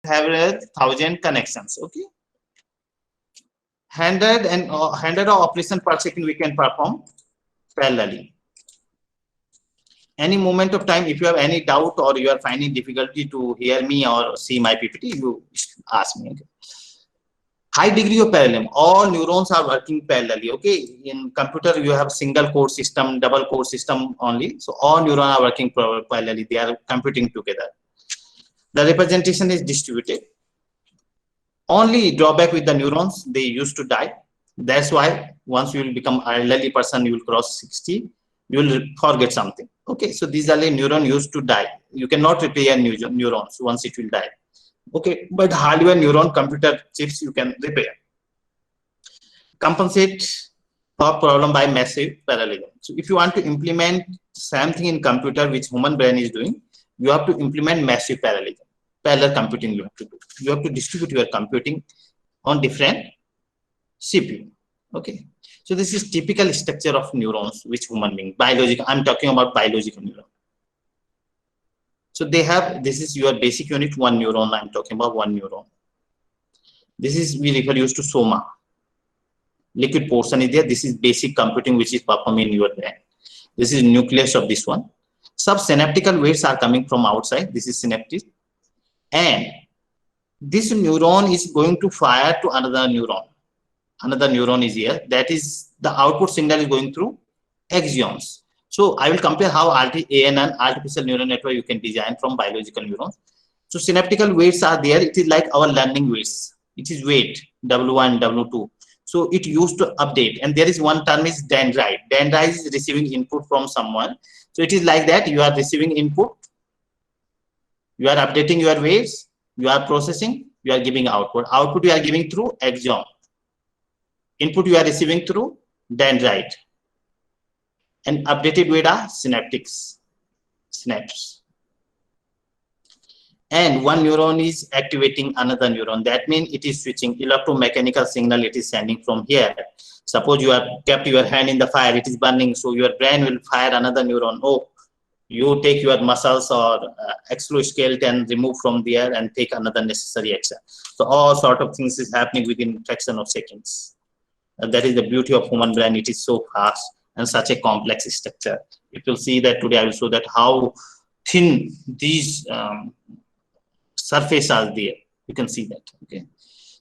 have 1,000 connections. Okay, 100 operation per second we can perform parallelly. Any moment of time, if you have any doubt or you are finding difficulty to hear me or see my PPT, you ask me. Okay. High degree of parallelism, all neurons are working parallelly. Okay, in computer you have single core system, double core system only, so all neurons are working parallelly, they are computing together. The representation is distributed. Only drawback with the neurons, they used to die. That's why once you will become elderly person, you will cross 60, you will forget something. Okay, so these are the neuron used to die. You cannot repair neurons once it will die. Okay, but hardware neuron computer chips you can repair. Compensate for problem by massive parallelism. So if you want to implement something in computer which human brain is doing, you have to implement massive parallelism. Parallel computing you have to do. You have to distribute your computing on different CPU. Okay, so this is typical structure of neurons which human being, biological. I'm talking about biological neuron. So they have, this is your basic unit, one neuron. I'm talking about one neuron. This is, we refer used to soma. Liquid portion is there. This is basic computing which is performed in your brain. This is nucleus of this one. Subsynaptical weights are coming from outside. This is synaptic. And this neuron is going to fire to another neuron. Another neuron is here. That is the output signal is going through axons. So I will compare how ANN, artificial neural network, you can design from biological neurons. So synaptical weights are there. It is like our learning weights. It is weight W1, W2. So it used to update. And there is one term is dendrite. Dendrite is receiving input from someone. So it is like that. You are receiving input. You are updating your weights. You are processing. You are giving output. Output you are giving through axon. Input you are receiving through dendrite. And updated weight are synaptics, synapse. And one neuron is activating another neuron. That means it is switching electromechanical signal. It is sending from here. Suppose you have kept your hand in the fire, it is burning. So your brain will fire another neuron. Oh, you take your muscles or exoskeleton, remove from there and take another necessary action. So all sort of things is happening within fraction of seconds. And that is the beauty of human brain. It is so fast and such a complex structure. You will see that today I will show that how thin these surfaces are there. You can see that. Okay.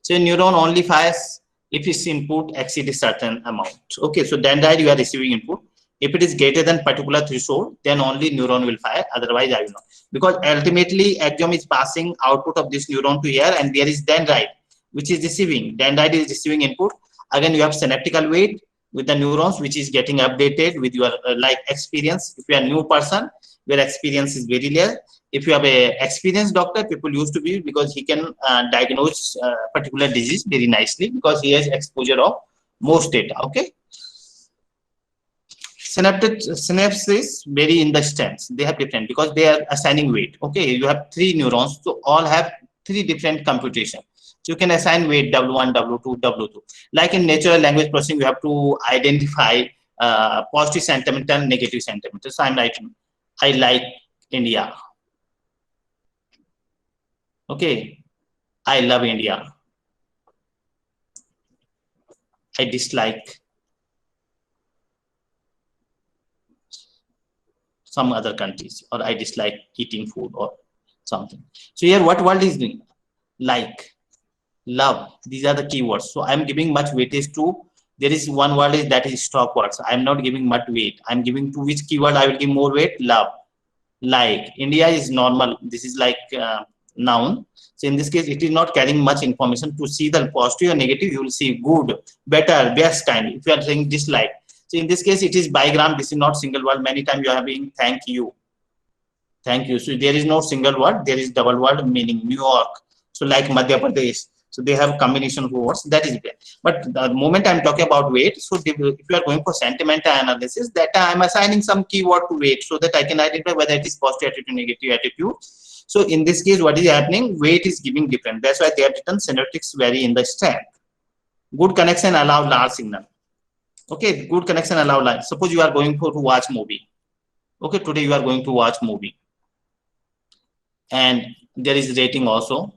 So a neuron only fires if its input exceeds a certain amount. Okay. So dendrite you are receiving input. If it is greater than particular threshold, then only neuron will fire. Otherwise, I will not. Because ultimately, axon is passing output of this neuron to here, and there is dendrite, which is receiving. Dendrite is receiving input. Again, you have synaptical weight with the neurons, which is getting updated with your like experience. If you are a new person, your experience is very less. If you have a experienced doctor, people used to be, because he can diagnose particular disease very nicely because he has exposure of most data. Okay. Synapses vary in the stems. They have different because they are assigning weight. Okay, you have 3 neurons, so all have 3 different computation. So you can assign weight W1, W2, W2. Like in natural language processing, you have to identify positive sentiment and negative sentiment. So I'm writing, I like India. Okay, I love India. I dislike some other countries, or I dislike eating food or something. So here what world is doing? Like, love, these are the keywords. So I'm giving much weightage to, there is one word is that is stop words. I'm not giving much weight. I'm giving to which keyword I will give more weight? Love. Like, India is normal. This is like noun. So in this case, it is not carrying much information. To see the positive or negative, you will see good, better, best kind. If you are saying dislike. So in this case, it is bigram. This is not single word. Many times you are having thank you. Thank you. So there is no single word. There is double word meaning New York. So like Madhya Pradesh. So they have combination of words. That is there. But the moment I'm talking about weight, so if you are going for sentimental analysis, that I'm assigning some keyword to weight so that I can identify whether it is positive attitude, negative attitude. So in this case, what is happening? Weight is giving different. That's why they have written synaptics vary in the strength. Good connection allow large signal. Okay, good connection allow large. Suppose you are going to watch movie. Okay, today you are going to watch movie. And there is rating also.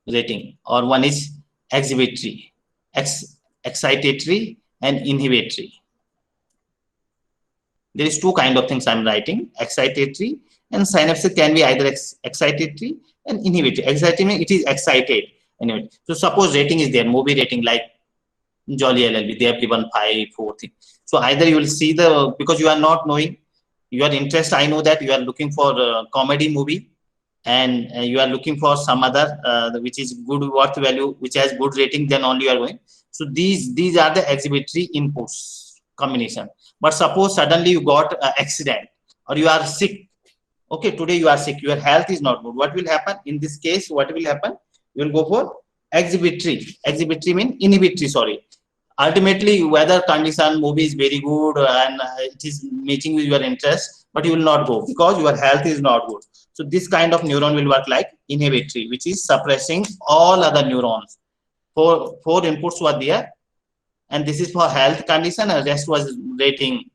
rating, or one is exhibitory, excitatory and inhibitory. There is two kind of things I'm writing, excitatory and synapses can be either excitatory and inhibitory. Excitatory means it is excited. Anyway, so suppose rating is there, movie rating like Jolly LLB, they have given 5, 4 things. So either you will see the, because you are not knowing, your interest, I know that you are looking for a comedy movie and you are looking for some other which is good worth value, which has good rating, then only you are going. So these are the exhibitory inputs combination. But suppose suddenly you got an accident or you are sick. Okay, today you are sick, your health is not good. What will happen in this case? What will happen? You will go for exhibitory. Exhibitory means inhibitory, sorry. Ultimately, weather condition, movie is very good and it is meeting with your interest, but you will not go because your health is not good. So this kind of neuron will work like inhibitory, which is suppressing all other neurons. Four inputs were there, and this is for health condition, and rest was rating,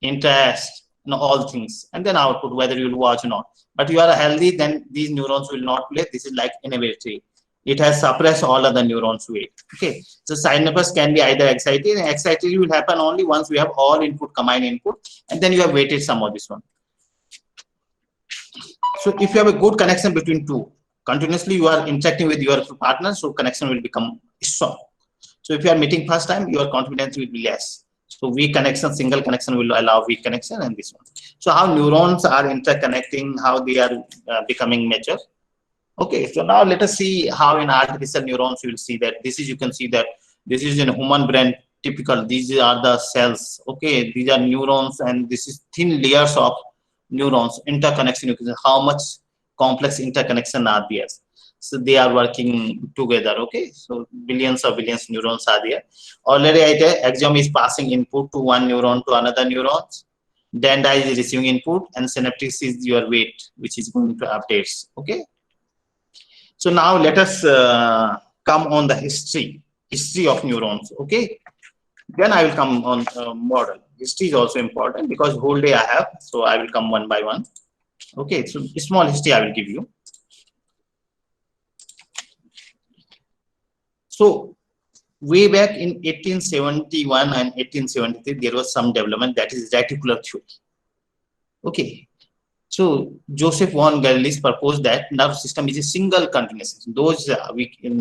interest, all things, and then output, whether you will watch or not. But you are healthy, then these neurons will not play. This is like inhibitory. It has suppressed all other neurons to it. Okay, so synapse can be either excited, and excited will happen only once we have all input, combined input, and then you have weighted some of this one. So if you have a good connection between two, continuously you are interacting with your partner, so connection will become strong. So if you are meeting first time, your confidence will be less. So weak connection, single connection will allow weak connection, and this one. So how neurons are interconnecting, how they are becoming mature. Okay, so now let us see how in artificial neurons you will see that this is, you can see that this is in human brain typical. These are the cells. Okay, these are neurons, and this is thin layers of neurons interconnection. You can see how much complex interconnection are there. So they are working together. Okay, so billions of billions neurons are there. Already axion is passing input to one neuron to another neurons. Dendra is receiving input, and synaptics is your weight, which is going to updates. Okay. So now let us come on the history of neurons. Okay. Then I will come on model. History is also important because whole day I have, so I will come one by one. Okay, so small history I will give you. So way back in 1871 and 1873, there was some development, that is reticular theory. Okay. So Joseph von Galilei proposed that nerve system is a single continuous. Those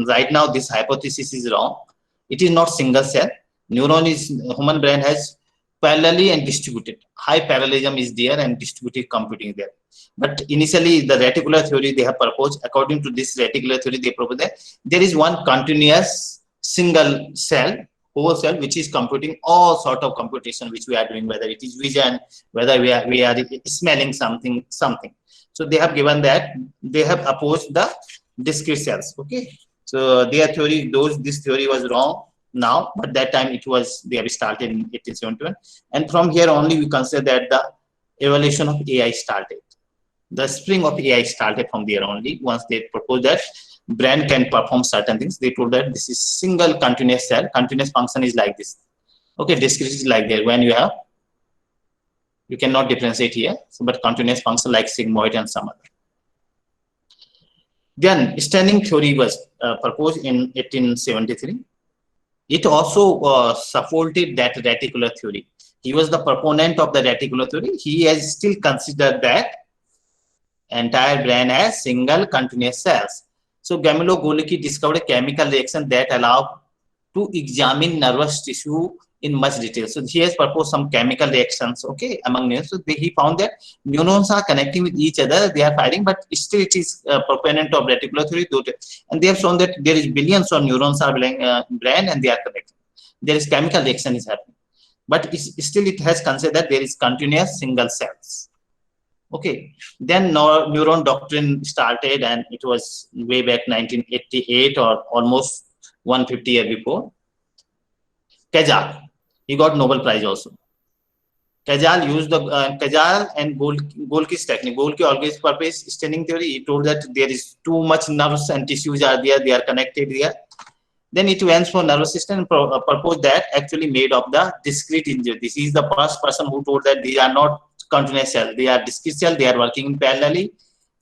right now this hypothesis is wrong. It is not single cell. Neuron is, human brain has parallelly and distributed. High parallelism is there and distributed computing there. But initially the reticular theory they have proposed. According to this reticular theory, they propose that there is one continuous single cell, whole cell, which is computing all sort of computation which we are doing, whether it is vision, whether we are smelling something. So they have given that, they have opposed the discrete cells. Okay, so their theory, this theory was wrong now, but that time it was, they have started in 1871, and from here only we consider that the evolution of AI started. The spring of AI started from there only. Once they proposed that brain can perform certain things, they told that this is single continuous cell. Continuous function is like this. Okay, discrete is like that. When you have, you cannot differentiate here, so, but continuous function like sigmoid and some other. Then Stanning theory was proposed in 1873. It also supported that reticular theory. He was the proponent of the reticular theory. He has still considered that entire brain as single continuous cells. So Gamillo-Golgi discovered a chemical reaction that allowed to examine nervous tissue in much detail. So he has proposed some chemical reactions, okay, among neurons. So he found that neurons are connecting with each other, they are firing, but still it is a proponent of reticular theory. And they have shown that there is billions of neurons are brain and they are connected. There is chemical reaction is happening, but still it has considered that there is continuous single cells. Okay, then neuron doctrine started, and it was way back 1988 or almost 150 years before. Kajal, he got Nobel Prize also. Kajal used the Kajal and Golgi's technique. Golgi always purpose Stanning theory. He told that there is too much nerves and tissues are there, they are connected there. Then it went for nervous system and proposed that actually made of the discrete injury. This is the first person who told that these are not continuous cell, they are discrete cell, they are working parallelly,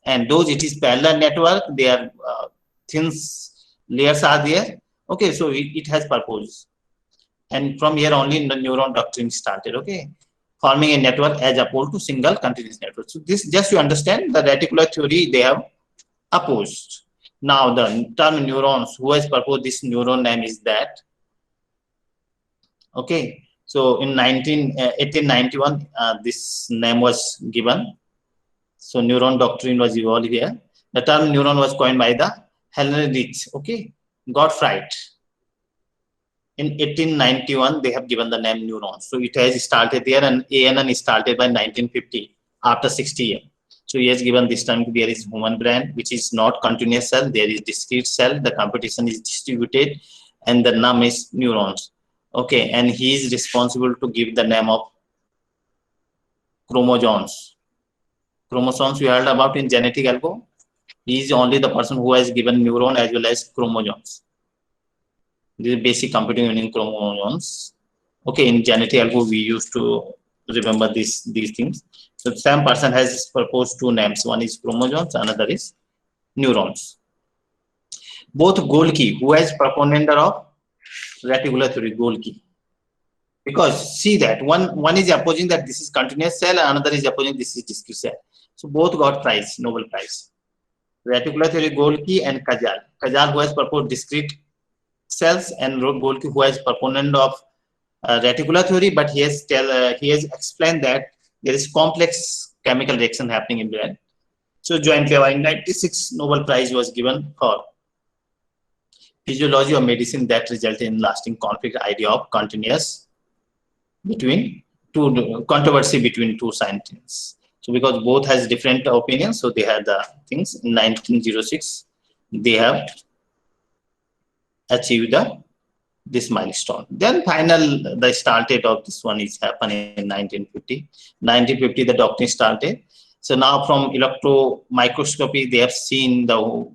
and those it is parallel network, they are thin layers are there. Okay, so it has purpose. And from here only the neuron doctrine started, okay, forming a network as opposed to single continuous network. So this, just you understand the reticular theory they have opposed. Now the term neurons, who has proposed this neuron name is that, okay, so in 1891 this name was given. So neuron doctrine was evolved here. The term neuron was coined by the Heinrich, okay, Gottfried. In 1891, they have given the name neurons. So it has started there, and ANN started by 1950, after 60 years. So he has given this term. There is human brain, which is not continuous cell. There is discrete cell. The competition is distributed, and the name is neurons. Okay, and he is responsible to give the name of chromosomes. Chromosomes you heard about in genetic algo. He is only the person who has given neuron as well as chromosomes. This is basic computing unit chromosomes. Okay, in genetic algo we used to remember these things. So the same person has proposed two names. One is chromosomes, another is neurons. Both Golgi, who has proponent of reticular theory, Golgi. Because see that one is opposing that this is continuous cell, and another is opposing this is discrete cell. So both got prize, Nobel Prize. Reticular theory, Golgi and Kajal. Kajal, who has proposed discrete cells, and Golgi, who has proponent of reticular theory, but he has explained that there is complex chemical reaction happening in brain. So jointly in 96 Nobel Prize was given for physiology of medicine that resulted in lasting conflict idea of continuous between two controversy between two scientists. So because both has different opinions, so they had the things. In 1906 they have achieved this milestone. Then the started of this one is happening in 1950. 1950 the doctrine started. So now from electron microscopy they have seen the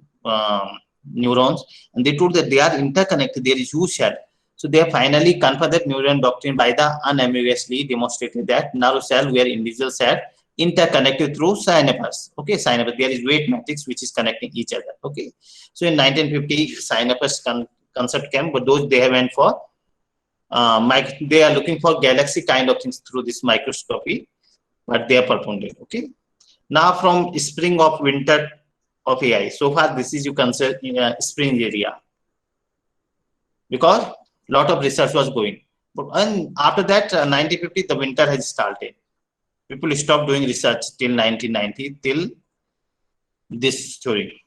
neurons, and they told that they are interconnected. There is huge shell. So they have finally confirmed that neuron doctrine by the unambiguously demonstrated that nerve cell where individual cell interconnected through synapses. Okay, synapse, there is weight matrix which is connecting each other. Okay, so in 1950 synapse concept came, but those they have went for they are looking for galaxy kind of things through this microscopy, but they are performed. Okay, now from spring of winter of AI, so far this is you consider in a spring area, because lot of research was going, but and after that 1950 the winter has started. People stopped doing research till 1990, till this theory.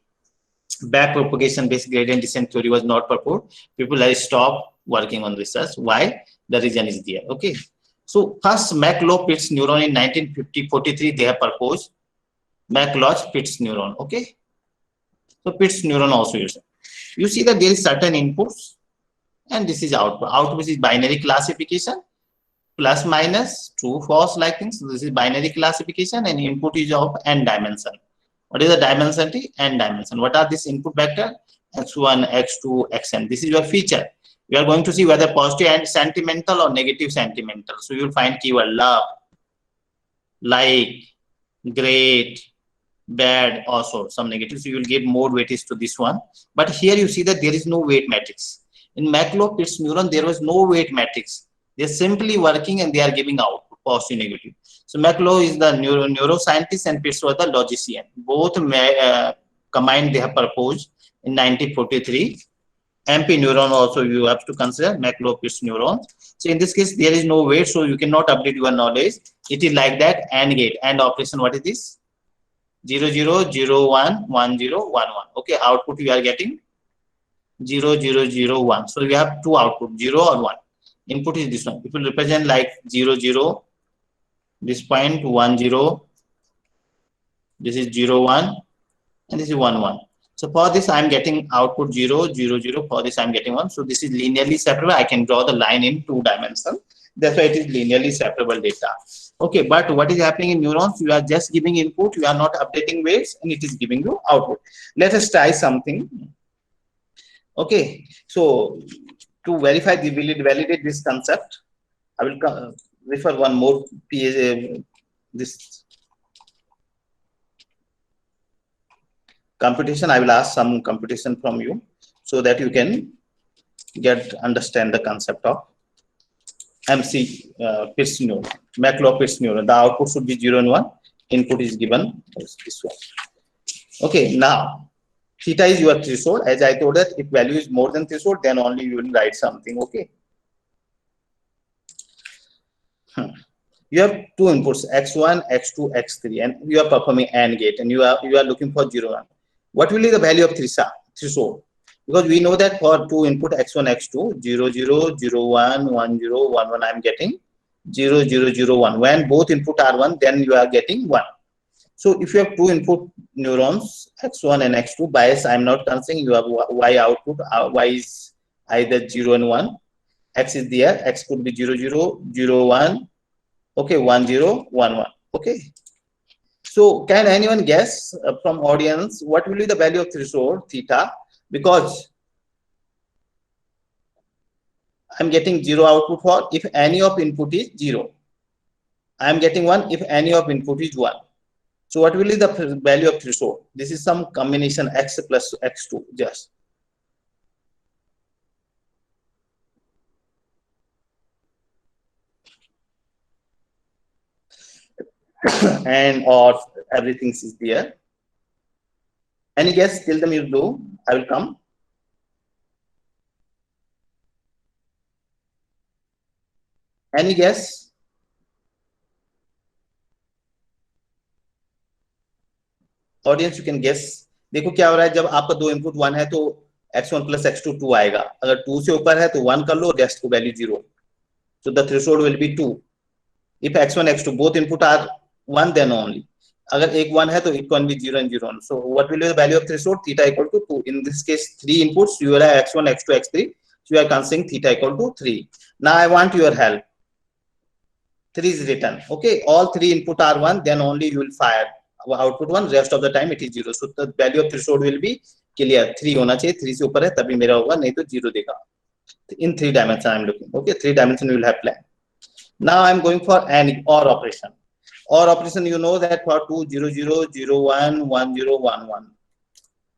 Back propagation based gradient descent theory was not proposed. People have stopped working on research. Why? The reason is there. Okay. So first McLaw-Pitts neuron in 1943 they have proposed McLaw-Pitts neuron. Okay. So Pitts neuron also used. You see that there is certain inputs and this is output. Output is binary classification, plus minus, true, false like things. So this is binary classification, and input is of n dimension. What is the dimension? N dimension. What are these input vector? X1, X2, Xn. This is your feature. We are going to see whether positive and sentimental or negative sentimental. So you will find keyword love, like, great, bad, also some negative. So you will get more weightage to this one. But here you see that there is no weight matrix. In McLaw-Pitts neuron, there was no weight matrix. They're simply working and they are giving out positive, negative. So McLaw is the neuroscientist and Pitts was the logician. Both combined they have proposed in 1943. MP neuron also you have to consider McLaw-Pitts neurons. So in this case there is no weight, so you cannot update your knowledge. It is like that AND gate. AND operation, what is this? 0 0 0 1 1 0 1 1. Okay, output you are getting 0 0 0 1. So we have two output, 0 or 1. Input is this one. It will represent like 0 0, this point 1 0, this is 0 1, and this is 1 1. So for this I am getting output 0 0 0. For this I am getting 1. So this is linearly separable. I can draw the line in 2 dimensions. That's why it is linearly separable data. Okay, but what is happening in neurons? You are just giving input. You are not updating weights, and it is giving you output. Let us try something. Okay, so to verify the validate this concept, I will refer one more this. computation. I will ask some computation from you so that you can understand the concept of MC Pitts neuron, McLaw-Pitts neuron. The output should be 0 and 1. Input is given as this one. Okay, now theta is your threshold. As I told that if value is more than threshold, then only you will write something. Okay. You have two inputs, x1, x2, x3, and you are performing AND gate, and you are looking for 0, 1. What will be the value of threshold? Because we know that for two input x1, x2, 0, 0, 0, 1, 1, 0, 1, 1, I am getting 0, 0, 0, 1. When both input are 1, then you are getting 1. So if you have two input neurons, x1 and x2, bias I am not considering, you have y output, y is either 0 and 1, x is there, x could be 0, 0, 0, 1, okay, 1, 0, 1, 1, okay. So can anyone guess from audience what will be the value of threshold theta? Because I'm getting 0 output for if any of input is 0. I'm getting 1 if any of input is 1. So what will be the value of threshold? This is some combination x plus x2 just. And or everything is there. Any guess? Till them you do. I will come. Any guess? Audience, you can guess. देखो क्या हो रहा है जब आपका दो input 1 है तो x1 plus x2 2 आएगा. अगर 2 से ऊपर है तो 1 कर लो, रेस्ट को value 0. So the threshold will be 2. If x1, x2 both input are 1, then only. अगर एक 1 है तो it can be 0 and 0. So what will be the value of threshold? Theta equal to 2. In this case, 3 inputs. You have x1, x2, x3. So you are considering theta equal to 3. Now I want your help. 3 is written. Okay, all 3 input are 1, then only you will fire output 1. Rest of the time it is 0. So the value of threshold will be clear. 3 होना चाहिए. 3 से ऊपर है तभी मेरा होगा, नहीं तो 0 देगा. In 3 dimension I am looking. Okay, 3 dimension we will have plan. Now I am going for an OR operation. OR operation, you know that for 2, 0, 0, 0, 1, 1, 0, 1, 1.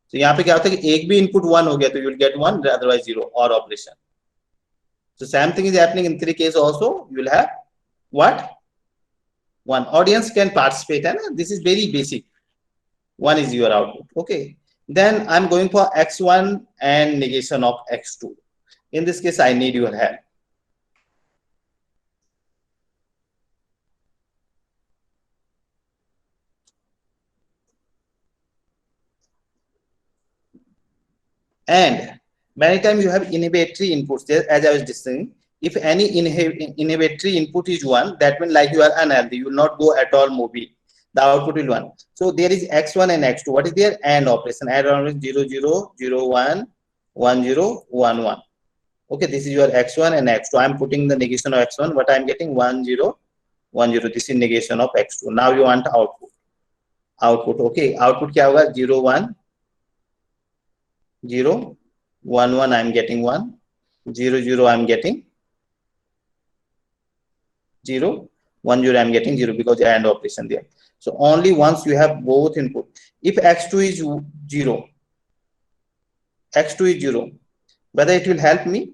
So यहाँ पे क्या होता है कि एक भी input 1 हो गया तो you will get 1, otherwise 0. OR operation. So same thing is happening in 3 cases also. You will have what? 1. Audience can participate, and this is very basic. 1 is your output. Okay. Then I'm going for x1 and negation of x2. In this case, I need your help. And many times you have inhibitory inputs, as I was discussing. If any inhibitory input is 1, that means like you are unhealthy, you will not go at all mobile. The output will 1. So there is x1 and x2. What is there? AND operation. AND operation 0, 0, 0, 1, 1, 0, 1, 1. Okay, this is your x1 and x2. I am putting the negation of x1. What I am getting? 1, 0, 1, 0. This is negation of x2. Now you want output. Output. Okay, output क्या होगा? 0, 1, 0, 1, 1. I am getting 1. 0, 0. I am getting 0, 1, 0. I am getting 0 because AND operation there. So only once you have both input. If x2 is 0, x2 is 0, whether it will help me.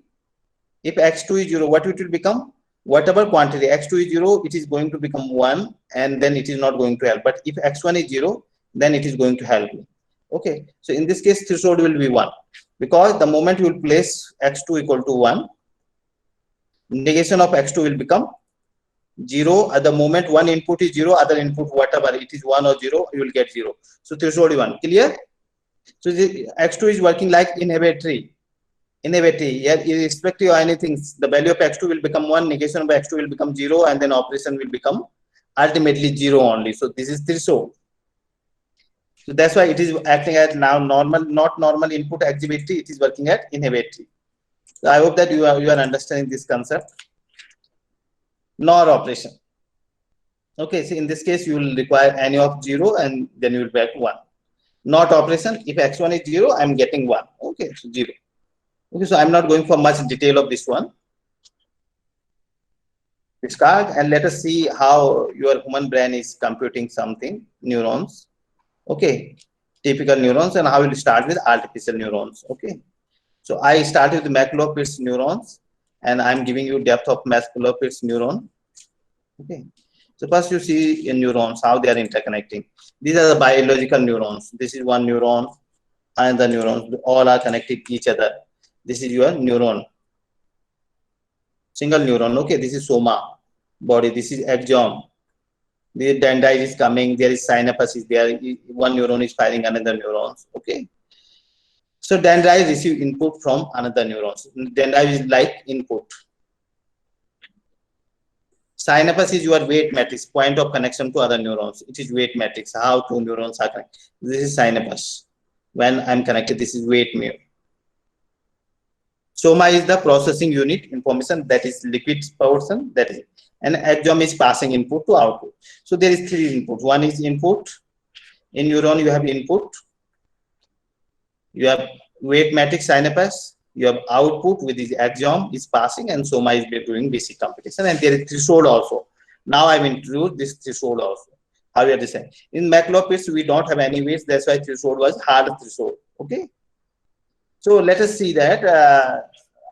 If x2 is 0, what it will become? Whatever quantity x2 is 0, it is going to become 1, and then it is not going to help. But if x1 is 0, then it is going to help me. Okay, so in this case, threshold will be 1, because the moment you will place x2 equal to 1, negation of x2 will become 0. At the moment one input is 0, other input whatever it is 1 or 0, you will get 0. So threshold is 1. Clear? So the x2 is working like inhibitory. Yeah, irrespective of anything, the value of x2 will become 1, negation of x2 will become 0, and then operation will become ultimately 0 only. So this is threshold. So that's why it is acting at now normal, not normal input exhibitory, it is working at inhibitory. So I hope that you are understanding this concept. NOR operation. Okay, so in this case you will require any of 0, and then you will get 1. NOT operation, if x1 is 0, I'm getting 1. Okay, so 0. Okay, so I'm not going for much detail of this one. Discard, and let us see how your human brain is computing something, neurons. Okay, typical neurons, and I will start with artificial neurons. Okay, so I start with McLaughlin neurons, and I'm giving you depth of McLaughlin neuron. Okay, so first you see in neurons how they are interconnecting. These are the biological neurons. This is one neuron, another neuron. All are connected to each other. This is your neuron, single neuron. Okay, this is soma, body. This is axon. The dendrite is coming. There is synapse is there. One neuron is firing another neurons. Okay. So dendrite receive input from another neurons. Dendrite is like input. Synapse is your weight matrix, point of connection to other neurons. It is weight matrix, how two neurons are connected. This is synapse. When I'm connected, this is weight mu. Soma is the processing unit information, that is liquid portion, that is, and axon is passing input to output. So there is three inputs. One is input. In neuron, you have input. You have weight matrix synapse. You have output with this axon is passing, and soma is doing basic computation, and there is threshold also. Now I've introduced this threshold also. How we are deciding. In McLaughlin, we don't have any weights. That's why threshold was hard threshold. Okay. So let us see that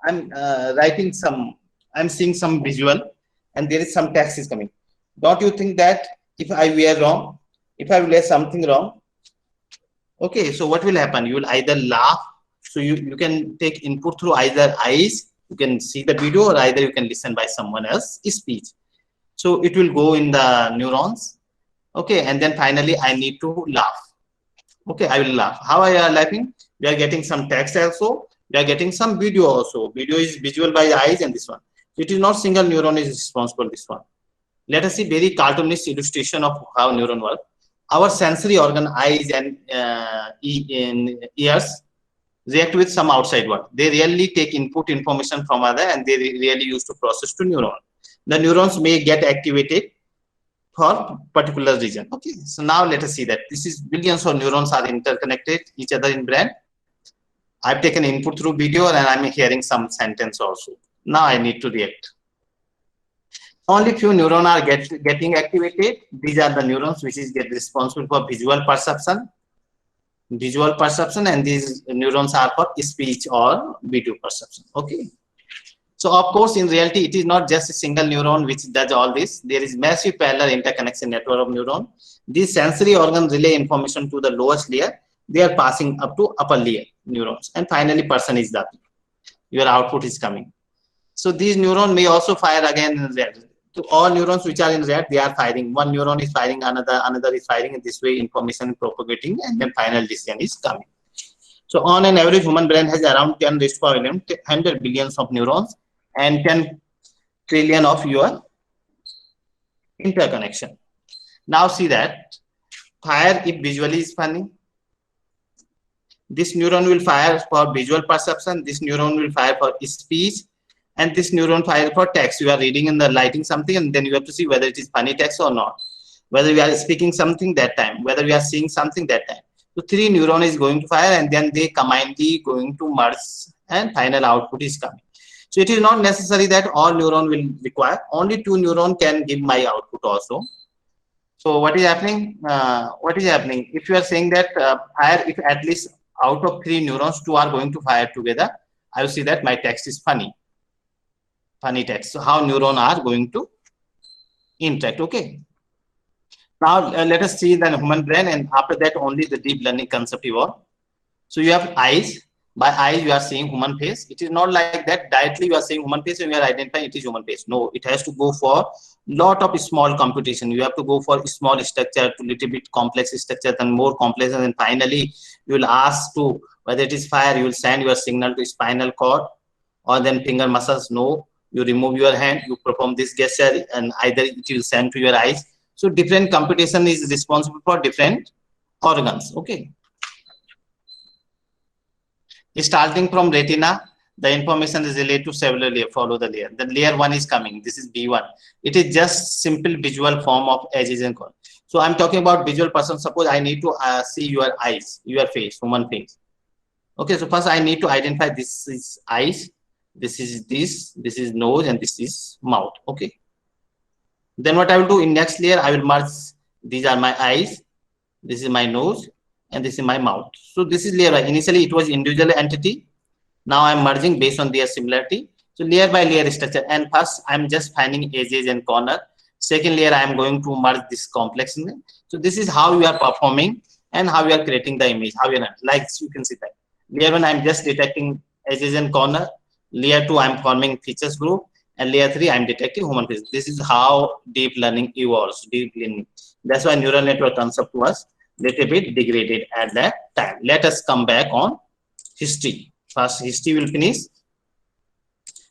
I'm seeing some visual, and there is some text is coming. Don't you think that if I were wrong, if I will something wrong, okay, so what will happen? You will either laugh. So you can take input through either eyes, you can see the video, or either you can listen by someone else's speech. So it will go in the neurons. Okay, and then finally I need to laugh. Okay, I will laugh. How are you laughing? We are getting some text also. We are getting some video also. Video is visual by the eyes, and this one. It is not single neuron is responsible, this one. Let us see very cartoonish illustration of how neuron work. Our sensory organ, eyes and ears, react with some outside world. They really take input information from other, and they really use to process to neuron. The neurons may get activated for particular region. Okay, so now let us see that this is billions of neurons are interconnected each other in brain. I've taken input through video, and I'm hearing some sentence also. Now I need to react. Only few neurons are getting activated. These are the neurons which is responsible for visual perception, and these neurons are for speech or video perception. Okay. So of course, in reality, it is not just a single neuron which does all this. There is massive parallel interconnection network of neurons. These sensory organs relay information to the lowest layer. They are passing up to upper layer neurons, and finally, person is that your output is coming. So these neurons may also fire again in red. To all neurons which are in red, they are firing. One neuron is firing, another is firing. In this way, information is propagating, and then final decision is coming. So on an average, human brain has around 10 raised to power 100 billions of neurons and 10 trillion of your interconnection. Now see that fire if visually is funny. This neuron will fire for visual perception. This neuron will fire for speech. And this neuron fire for text. You are reading in the lighting something, and then you have to see whether it is funny text or not. Whether we are speaking something that time, whether we are seeing something that time. So 3 neuron is going to fire, and then they combinedly going to merge, and final output is coming. So it is not necessary that all neuron will require. Only 2 neuron can give my output also. So what is happening? If you are saying that fire, if at least out of 3 neurons, 2 are going to fire together, I will see that my text is funny. Funny text. So how neurons are going to interact. Okay. Now let us see the human brain, and after that only the deep learning concept evolve. So you have eyes. By eyes you are seeing human face. It is not like that directly you are seeing human face and you are identifying it is human face. No, it has to go for lot of small computation. You have to go for small structure to little bit complex structure, and more complex, and then finally you will ask to whether it is fire. You will send your signal to spinal cord, or then finger muscles. No, you remove your hand, you perform this gesture, and either it will send to your eyes. So different computation is responsible for different organs. Okay. Starting from retina, the information is related to several layers. Follow the layer. The layer 1 is coming. This is B1. It is just simple visual form of edges and color. So I'm talking about visual person. Suppose I need to see your eyes, your face, human face. Okay. So first I need to identify this is eyes, this is nose, and this is mouth. Okay. Then what I will do in next layer, I will merge. These are my eyes. This is my nose, and this is my mouth. So this is layer by. Initially it was individual entity. Now I'm merging based on their similarity. So layer by layer structure. And first I'm just finding edges and corner. Second layer I am going to merge this complex. So this is how you are performing and how you are creating the image. How you are, like you can see that. Layer 1 I'm just detecting edges and corner. Layer 2 I'm forming features group. And layer 3 I'm detecting human face. This is how deep learning evolves. Deep learning. That's why neural network concept was little bit degraded at that time. Let us come back on history. First history will finish.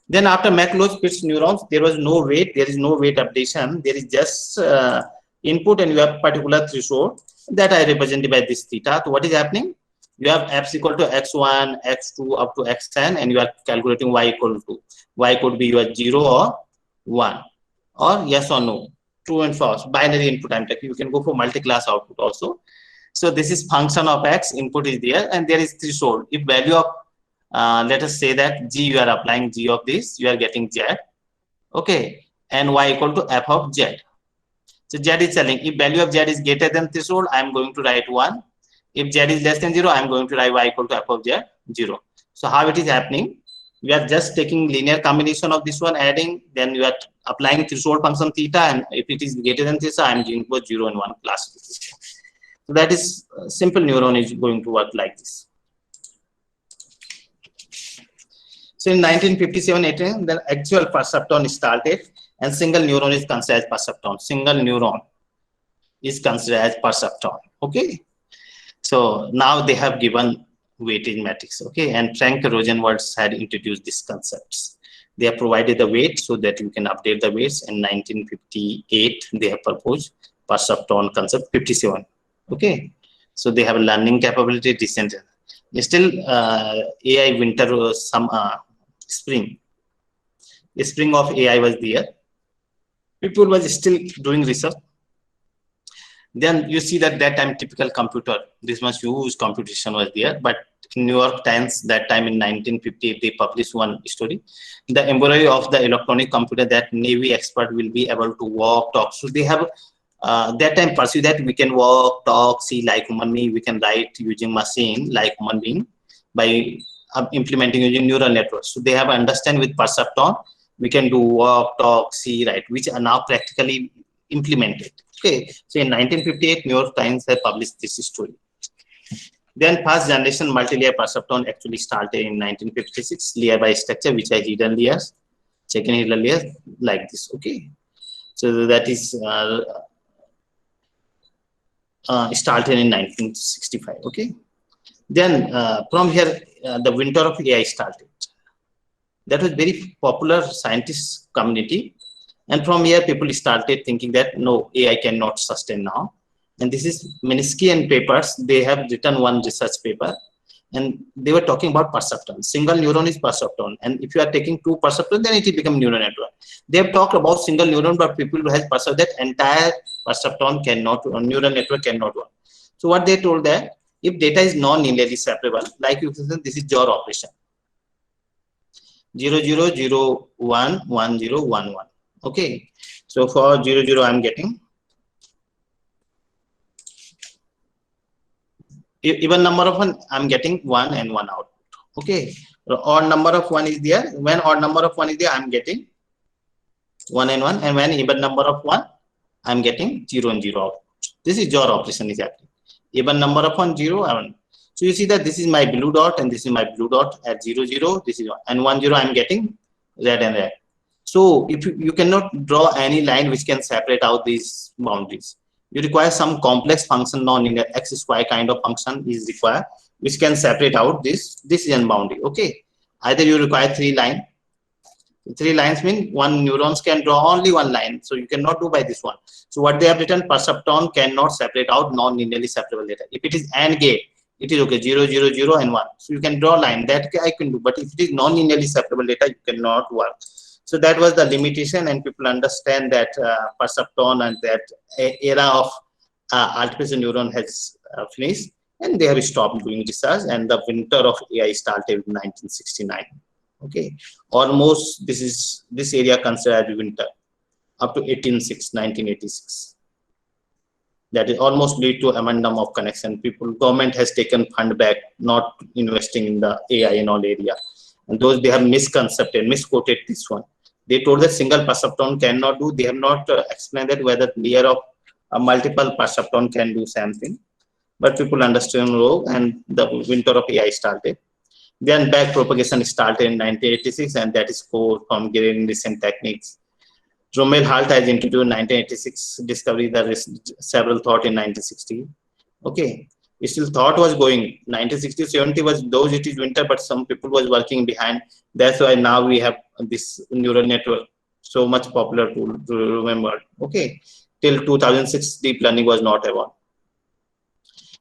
Then after McLeod fits neurons, there was no weight. There is no weight updation. There is just input and you have particular threshold that I represented by this theta. So what is happening? You have x equal to x1, x2 up to xn, and you are calculating y equal to. Y could be your 0 or 1 or yes or no, true and false, binary input I'm taking. You can go for multi-class output also. So this is function of x, input is there, and there is threshold. If value of let us say that g, you are applying g of this, you are getting z, okay, and y equal to f of z. So z is telling if value of z is greater than threshold, I am going to write 1. If z is less than 0, I am going to write y equal to f of z 0. So how it is happening? We are just taking linear combination of this one, adding, then you are applying threshold function theta, and if it is greater than theta, I am doing both 0 and 1 classification. So that is simple neuron is going to work like this. So in 1957-18, the actual perceptron started, and single neuron is considered as perceptron. Single neuron is considered as perceptron. Okay. So now they have given weightage matrix. Okay, and Frank Rosenwald had introduced these concepts. They have provided the weight so that you can update the weights. In 1958, they have proposed perceptron concept. 57. Okay, so they have a learning capability, decent. Still, AI winter, some spring. The spring of AI was there. People were still doing research. Then you see that time typical computer, this much huge computation was there. But in New York Times that time in 1958, they published one story, the embroidery of the electronic computer that Navy expert will be able to walk, talk. So they have that time pursue that we can walk, talk, see like human being, we can write using machine like human being by implementing using neural networks. So they have understand with perceptron, we can do walk, talk, see, write, which are now practically implemented. Okay, so in 1958, New York Times have published this story. Then first generation multi-layer perceptron actually started in 1956, layer by structure, which are hidden layers, second hidden layers like this. Okay, so that is started in 1965. Okay, then from here the winter of AI started. That was very popular scientist community. And from here, people started thinking that no, AI cannot sustain now. And this is Minsky and papers. They have written one research paper, and they were talking about perceptron. Single neuron is perceptron, and if you are taking two perceptron, then it will become neural network. They have talked about single neuron, but people who have perceived that entire perceptron cannot, or neural network cannot work. So what they told that if data is non-linearly separable, like you said, this is JOR operation. 0 0 0 1 1 0 1 1. Okay, so for 0 0 I'm getting even number of one, I'm getting 1 and 1 output. Okay, so odd number of 1 is there. When odd number of 1 is there, I'm getting 1 and 1, and when even number of 1, I'm getting 0 and 0 output. This is JOR operation is happening. Even number of 1 0 1. So you see that this is my blue dot and this is my blue dot at 0 0. This is 1 and 1 0. I'm getting red and red. So if you cannot draw any line which can separate out these boundaries, you require some complex function, non-linear x square kind of function is required, which can separate out this decision boundary. Okay, either you require 3 lines. 3 lines mean one neurons can draw only 1 line, so you cannot do by this one. So what they have written, perceptron cannot separate out non-linearly separable data. If it is AND gate, it is okay, 0 0 0 and 1. So you can draw a line that I can do, but if it is non-linearly separable data, you cannot work. So that was the limitation, and people understand that perceptron and that era of artificial neuron has finished, and they have stopped doing research, and the winter of AI started in 1969. Okay, almost this area considered winter up to 1986. That is almost lead to amendment of connection. Government has taken fund back, not investing in the AI in all area. And those, they have misconcepted, misquoted this one. They told that single perceptron cannot do. They have not explained that whether layer of multiple perceptron can do same thing. But people understand wrong, and the winter of AI started. Then back propagation started in 1986, and that is code from gradient descent techniques. Rommel Halt has introduced 1986 discovery. There is several thought in 1960. Okay, still thought was going. 1960, 70 was those it is winter, but some people was working behind. That's why now we have this neural network so much popular to remember. Okay, till 2006 deep learning was not evolved.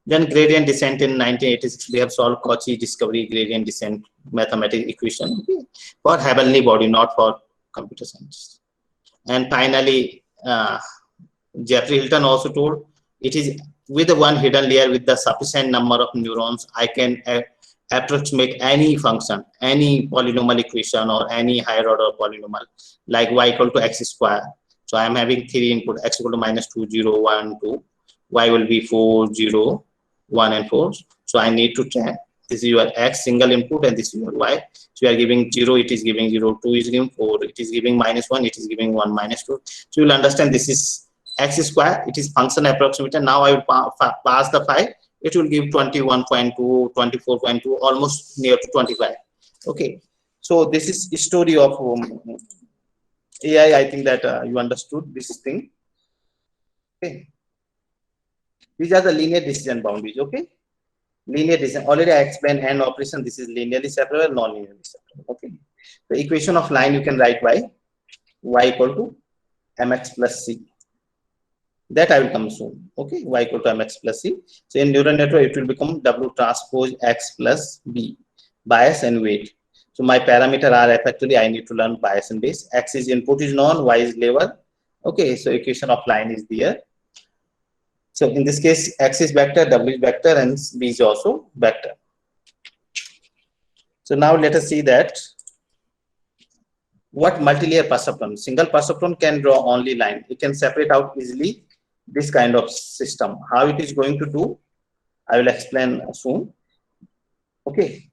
Then gradient descent in 1986, they have solved Cauchy discovery gradient descent mathematical equation, okay, for heavenly body, not for computer science. And finally, Jeffrey Hilton also told, it is with the one hidden layer with the sufficient number of neurons, I can approximate any function, any polynomial equation or any higher order polynomial, like y equal to x square. So I am having three input, x equal to -2, 0, 1, 2, y will be 4, 0, 1 and 4. So I need to track. This is your x single input and this is your y. So you are giving 0, it is giving 0, 2 is giving 4, it is giving -1, it is giving 1, -2. So you will understand this is x square, it is function approximator. Now I will pass the 5, it will give 21.2, 24.2, almost near to 25. Okay. So this is the story of AI. I think that you understood this thing. Okay. These are the linear decision boundaries. Okay. Linear decision, already I explained AND operation. This is linearly separable, non-linearly separable. Okay. The equation of line you can write y equal to mx plus c. That I will come soon. Okay, y equal to mx plus c. So in neural network, it will become w transpose x plus b, bias and weight. So my parameter are effectively I need to learn bias and base. X is input is known, y is level. Okay, so equation of line is there. So in this case, x is vector, w is vector, and b is also vector. So now let us see that what multi-layer perceptron. Single perceptron can draw only line. It can separate out easily this kind of system. How it is going to do, I will explain soon. Okay.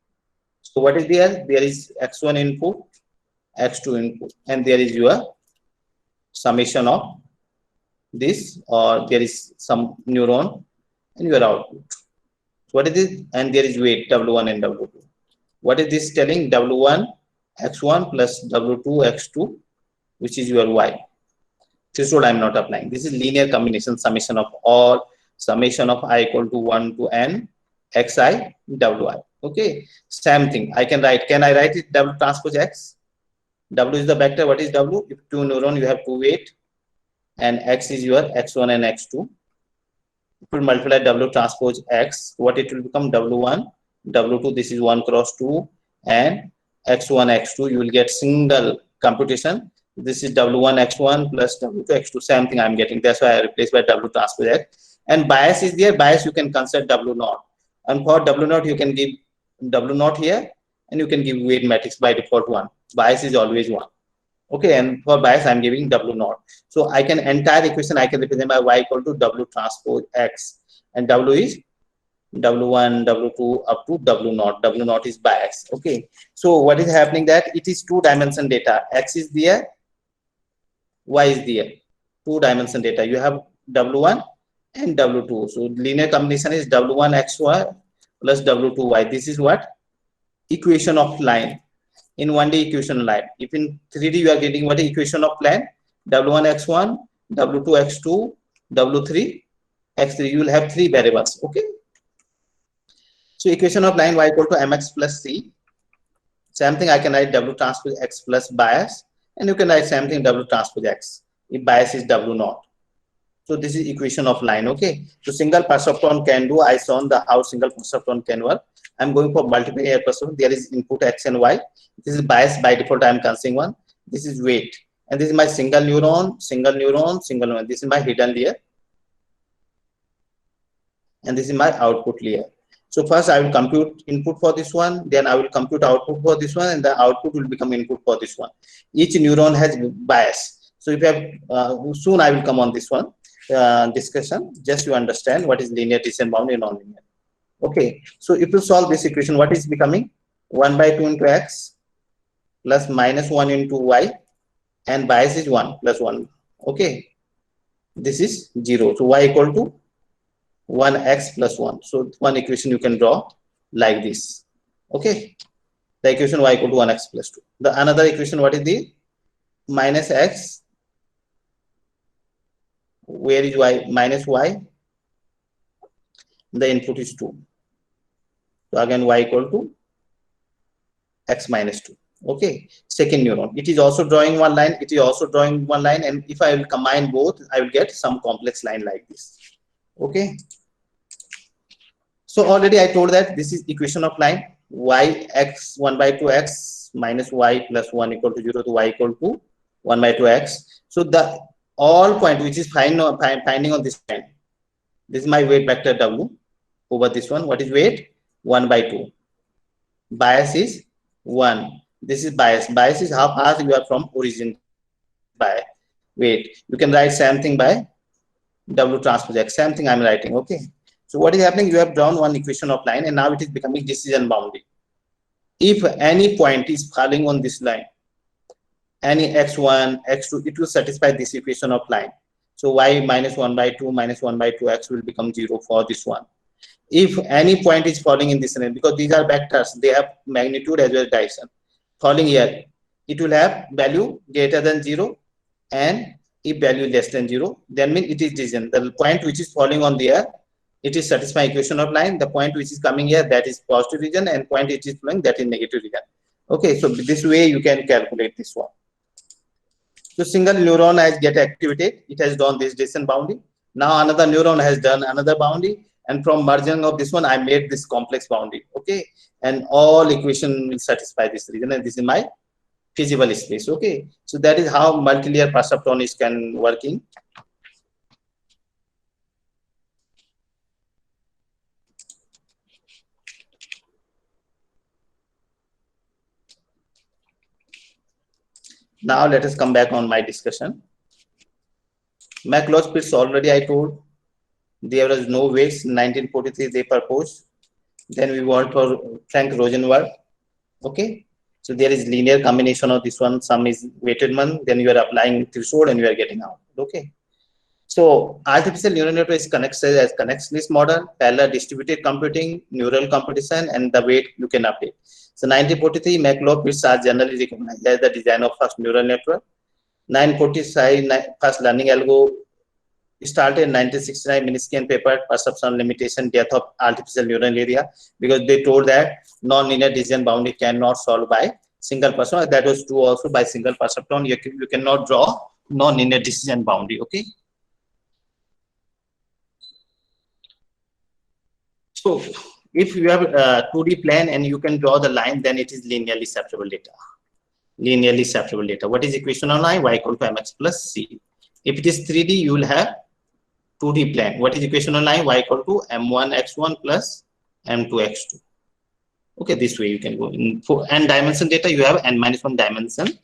So what is there? There is x1 input, x2 input, and there is your summation of this, or there is some neuron and your output. So what is it? And there is weight w1 and w2. What is this telling? w1 x1 plus w2 x2, which is your y. This is what I am not applying. This is linear combination summation of all, summation of I equal to 1 to n xi wi. Okay, same thing. I can write. Can I write it w transpose x? W is the vector. What is w? If two neuron, you have two weight, and x is your x1 and x2. If you multiply w transpose x, what it will become? w1, w2. This is 1 cross 2, and x1 x2. You will get single computation. This is w1 x1 plus w2 x2. Same thing I'm getting. That's why I replaced by w transpose x. And bias is there. Bias you can consider w naught. And for w naught you can give w naught here, and you can give weight matrix by default 1. Bias is always 1. Okay, and for bias I'm giving w naught. So I can entire equation I can represent by y equal to w transpose x, and w is w1, w2 up to w naught. W naught is bias. Okay. So what is happening that it is 2-dimension data. X is there, y is there. 2-dimension data. You have w1 and w2. So linear combination is w1 xy plus w2 y. This is what? Equation of line. In 1D equation line. If in 3D you are getting what is equation of line? w1 x1, w2 x2, w3 x3. You will have 3 variables. Okay. So equation of line y equal to mx plus c. Same thing I can write w transpose x plus bias, and you can write same thing w transpose x if bias is w naught. So this is equation of line. Okay. So single perceptron can do. I shown the how single perceptron can work. I'm going for multiple layer perceptron. There is input x and y. This is bias by default. I'm considering one. This is weight, and this is my single neuron, single neuron, single neuron. This is my hidden layer, and this is my output layer. So first I will compute input for this one, then I will compute output for this one, and the output will become input for this one. Each neuron has bias. So if you have, soon I will come on this one discussion, just to understand what is linear descent boundary and non-linear. Okay, so if you solve this equation, what is becoming? 1 by 2 into x plus minus 1 into y, and bias is 1 plus 1. Okay, this is 0. So y equal to 1x plus 1. So one equation you can draw like this. Okay, the equation y equal to 1x plus 2. The another equation, what is the minus x? Where is y? Minus y. The input is 2. So again y equal to x minus 2. Okay, second neuron. It is also drawing one line. It is also drawing one line. And if I will combine both, I will get some complex line like this. Okay. So already I told that this is equation of line. Y x 1 by 2x minus y plus 1 equal to 0 to y equal to 1 by 2x. So the all point which is finding on this line. This is my weight vector w over this one. What is weight? 1 by 2. Bias is 1. This is bias. Bias is how far you are from origin by weight. You can write same thing by W transpose X. Same thing I'm writing. Okay. So what is happening? You have drawn one equation of line and now it is becoming decision boundary. If any point is falling on this line, any x1, x2, it will satisfy this equation of line. So y minus 1 by 2 minus 1 by 2x will become 0 for this one. If any point is falling in this line, because these are vectors, they have magnitude as well as direction. Falling here, it will have value greater than 0, and if value less than 0, then mean it is decision. The point which is falling on there, it is satisfying equation of line. The point which is coming here, that is positive region, and point which is flowing, that is negative region. Okay, so this way you can calculate this one. So single neuron has get activated, it has done this descent boundary. Now another neuron has done another boundary, and from merging of this one, I made this complex boundary. Okay, and all equation will satisfy this region, and this is my feasible space. Okay, so that is how multilayer perceptron is can working. Now let us come back on my discussion. McLaw-Spitz already I told. There was no weights. 1943 they proposed. Then we worked for Frank Rosenberg. Okay, so there is linear combination of this one. Some is weighted one. Then you are applying threshold and you are getting out. Okay. So artificial neural network is connected as connectionist model, parallel distributed computing, neural computation, and the weight you can update. So 1943, McLaw-Spitz are generally recognized as the design of first neural network. 1945, first learning algo started in 1969, Minsky paper, perception limitation, death of artificial neural area, because they told that non-linear decision boundary cannot solve by single person. That was true also by single perceptron. You cannot draw non-linear decision boundary. Okay. So if you have a 2D plane and you can draw the line, then it is linearly separable data. Linearly separable data. What is equation of line? Y equal to mx plus c. If it is 3D, you will have 2D plane. What is equation of line? Y equal to m1 x1 plus m2 x2. Okay, this way you can go. For n dimension data, you have n minus 1 dimension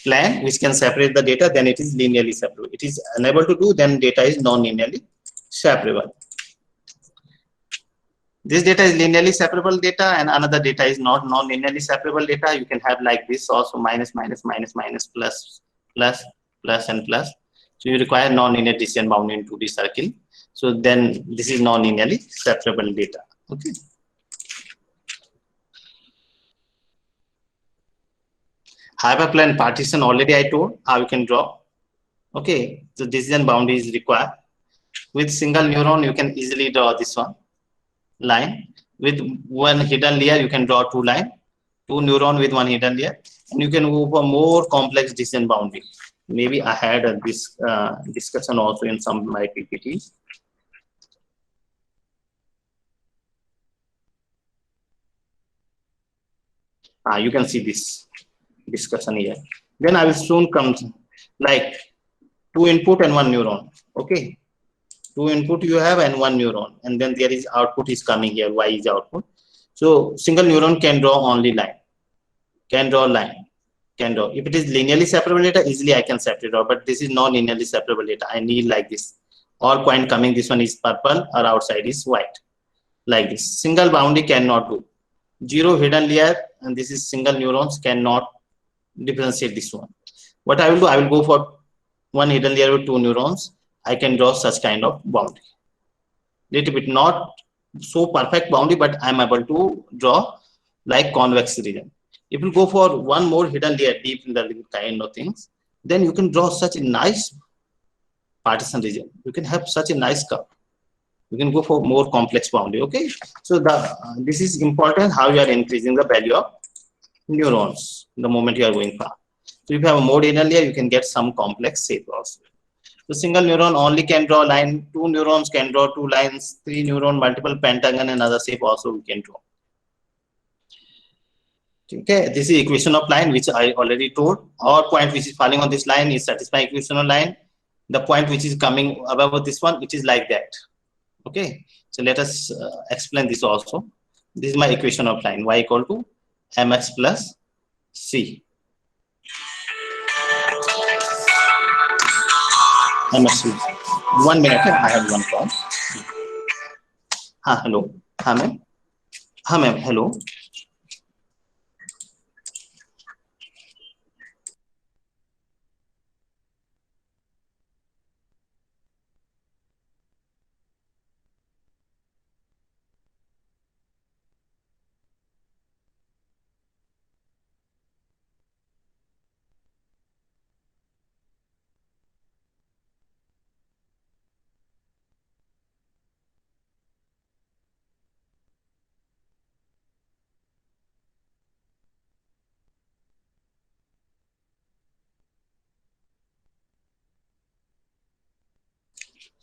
plane which can separate the data. Then it is linearly separable. It is unable to do, then data is non-linearly separable. This data is linearly separable data, and another data is not non-linearly separable data. You can have like this also minus, minus, minus, minus, plus, plus, plus, and plus. So you require non-linear decision boundary in 2D circle. So then this is non-linearly separable data. Okay. Hyperplane partition already I told how you can draw. Okay. So decision boundary is required. With single neuron, you can easily draw this one line. With one hidden layer, you can draw two line, two neuron with one hidden layer, and you can go for more complex decision boundary. Maybe I had this discussion also in some of my PPTs. You can see this discussion here. Then I will soon come to, like 2 input and 1 neuron. Okay. 2 input you have and 1 neuron, and then there is output is coming here, y is output. So single neuron can draw only line, can draw line. can draw. If it is linearly separable data, easily I can separate out, but this is non-linearly separable data. I need like this. All point coming, this one is purple or outside is white. Like this. Single boundary cannot do. Zero hidden layer, and this is single neurons cannot differentiate this one. What I will do, I will go for one hidden layer with two neurons. I can draw such kind of boundary. Little bit not so perfect boundary, but I'm able to draw like convex region. If you go for one more hidden layer deep in the kind of things, then you can draw such a nice partition region. You can have such a nice curve. You can go for more complex boundary. Okay, so this is important how you are increasing the value of neurons the moment you are going far. So if you have a more hidden layer, you can get some complex shape also. So single neuron only can draw line, two neurons can draw two lines, three neuron, multiple pentagon and other shape also we can draw. Okay, this is equation of line which I already told. Our point which is falling on this line is satisfying equation of line. The point which is coming above this one, which is like that. Okay, so let us explain this also. This is my equation of line, y equal to mx plus c. mx. 1 minute, I have one call. Hello. Ma'am. Ma'am, hello.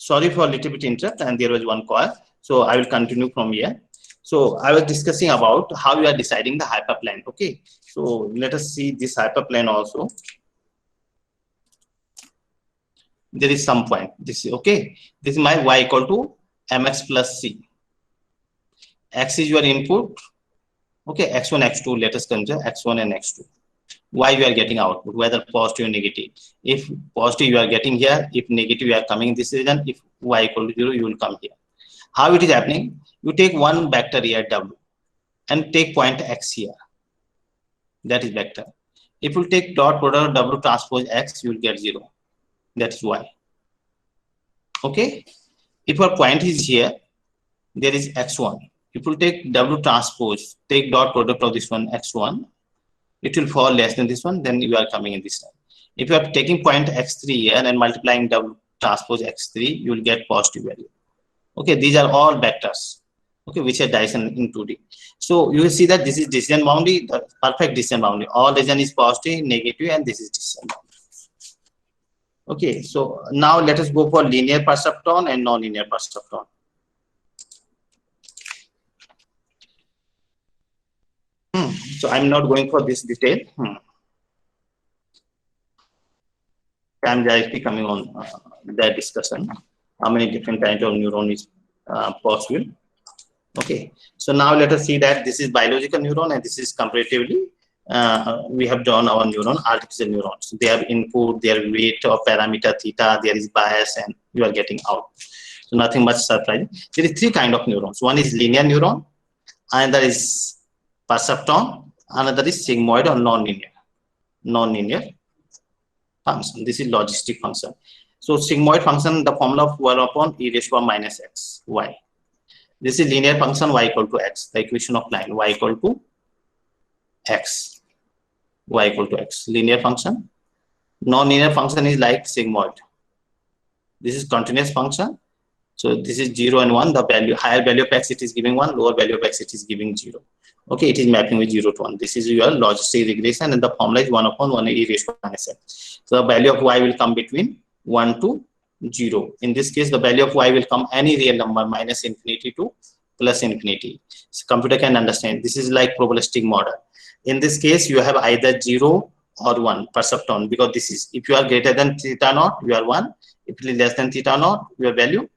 Sorry for a little bit interrupt, and there was one call. So I will continue from here. So I was discussing about how you are deciding the hyperplane. Okay, so let us see this hyperplane also. There is some point. This is okay. This is my y equal to mx plus c. X is your input. Okay, x1, x2. Let us consider x1 and x2. Y you are getting output, whether positive or negative. If positive you are getting here, if negative you are coming in this region, if y equal to 0, you will come here. How it is happening? You take one vector here w and take point x here. That is vector. If you take dot product w transpose x, you will get 0. That's y. Okay. If your point is here, there is x1. If you take w transpose, take dot product of this one x1, it will fall less than this one, then you are coming in this line. If you are taking point x3 here and multiplying w transpose x3, you will get positive value. Okay, these are all vectors, okay, which are Dyson in 2D. So you will see that this is decision boundary, the perfect decision boundary. All region is positive, negative, and this is decision boundary. Okay, so now let us go for linear perceptron and non-linear perceptron. So I'm not going for this detail. I'm directly coming on that discussion. How many different kinds of neuron is possible? Okay. So now let us see that this is biological neuron and this is comparatively we have drawn our neuron, artificial neurons. They have input, their weight or parameter theta, there is bias, and you are getting out. So nothing much surprising. There is three kinds of neurons. One is linear neuron, another is perceptron, another is sigmoid or non-linear function. This is logistic function. So sigmoid function, the formula of 1 upon e raised to power minus x, y. This is linear function, y equal to x, the equation of line, y equal to x, y equal to x, linear function. Non-linear function is like sigmoid. This is continuous function. So this is 0 and 1, the value, higher value of x it is giving 1, lower value of x it is giving 0. Okay, it is mapping with 0 to 1. This is your logistic regression, and the formula is 1 upon 1 e raised to minus x. So the value of y will come between 1 to 0. In this case, the value of y will come any real number minus infinity to plus infinity. So computer can understand. This is like probabilistic model. In this case, you have either 0 or 1 perceptron, because this is, if you are greater than theta naught, you are 1. If it is less than theta naught, your value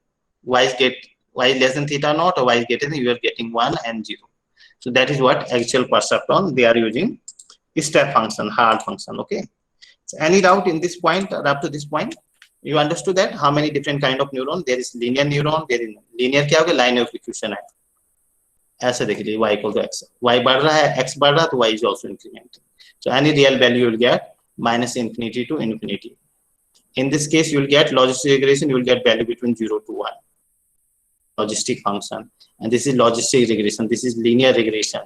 y is less than theta naught, or y is greater than, you are getting 1 and 0. So that is what actual perceptron they are using step function, hard function. Okay. So any doubt in this point or up to this point? You understood that how many different kind of neuron? There is linear neuron. There is linear क्या होगा? Line of execution है. ऐसे देख लीजिए y equal to x. Y बढ़ रहा है, x बढ़ रहा है, तो y is also incrementing. So any real value you will get minus infinity to infinity. In this case, you will get logistic regression. You will get value between 0 to 1. Logistic function, and this is logistic regression. This is linear regression,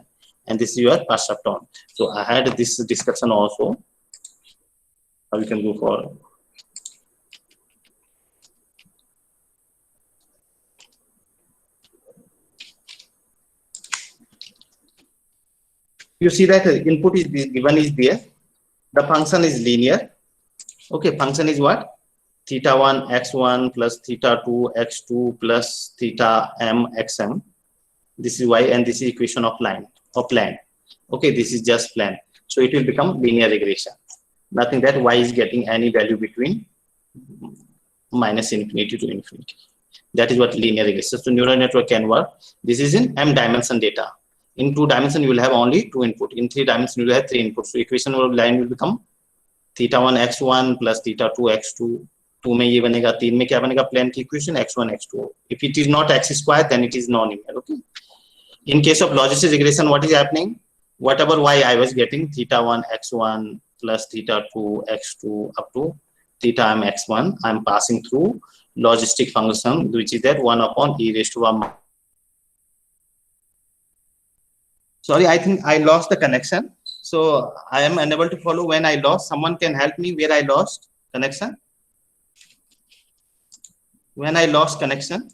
and this is your perceptron. So I had this discussion also. We can go for. You see that input is given is there. The function is linear. Okay, function is what? Theta 1 x1 plus theta 2 x2 plus theta m xm. This is y, and this is equation of line or plan. Okay, this is just plan. So it will become linear regression. Nothing that y is getting any value between minus infinity to infinity. That is what linear regression. So neural network can work. This is in m dimension data. In 2 dimension, you will have only 2 input. In 3 dimension, you will have 3 inputs. So equation of line will become theta 1 x1 plus theta 2 x2. 2 में ये बनेगा, 3 में क्या बनेगा? Plane की equation x1 x2. If it is not x square, then it is non-linear. Okay. In case of logistic regression, what is happening? Whatever y I was getting, theta 1 x1 plus theta 2 x2 up to theta m x1, I'm passing through logistic function, which is that 1 upon e raised to 1. Sorry, I think I lost the connection. So I am unable to follow when I lost. Someone can help me where I lost connection? When I lost connection,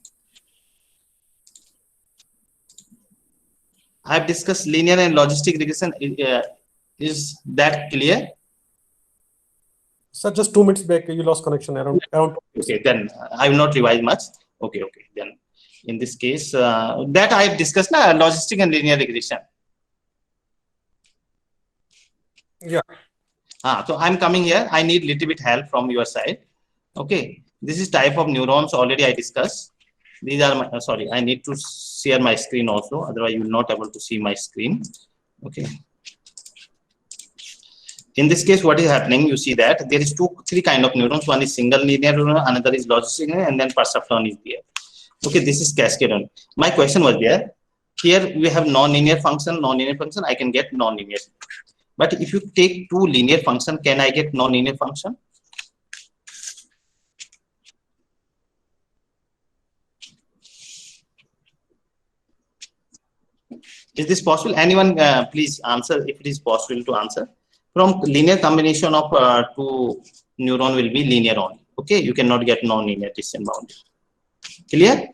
I have discussed linear and logistic regression. Is that clear? Sir, just 2 minutes back, you lost connection around. Okay, then I will not revise much. Okay. Then in this case, that I have discussed now, logistic and linear regression. Yeah. So I'm coming here. I need little bit help from your side. Okay. This is type of neurons already I discussed. These are my, sorry, I need to share my screen also. Otherwise, you will not able to see my screen. Okay. In this case, what is happening? You see that there is 3 kind of neurons. One is single linear neuron, another is logistic, and then perceptron is there. Okay, this is cascade on. My question was there. Here we have non-linear function. Non-linear function, I can get non-linear. But if you take 2 linear function, can I get non-linear function? Is this possible? Anyone please answer if it is possible to answer. From linear combination of 2 neuron will be linear only. Okay, you cannot get non-linear distance boundary. Clear?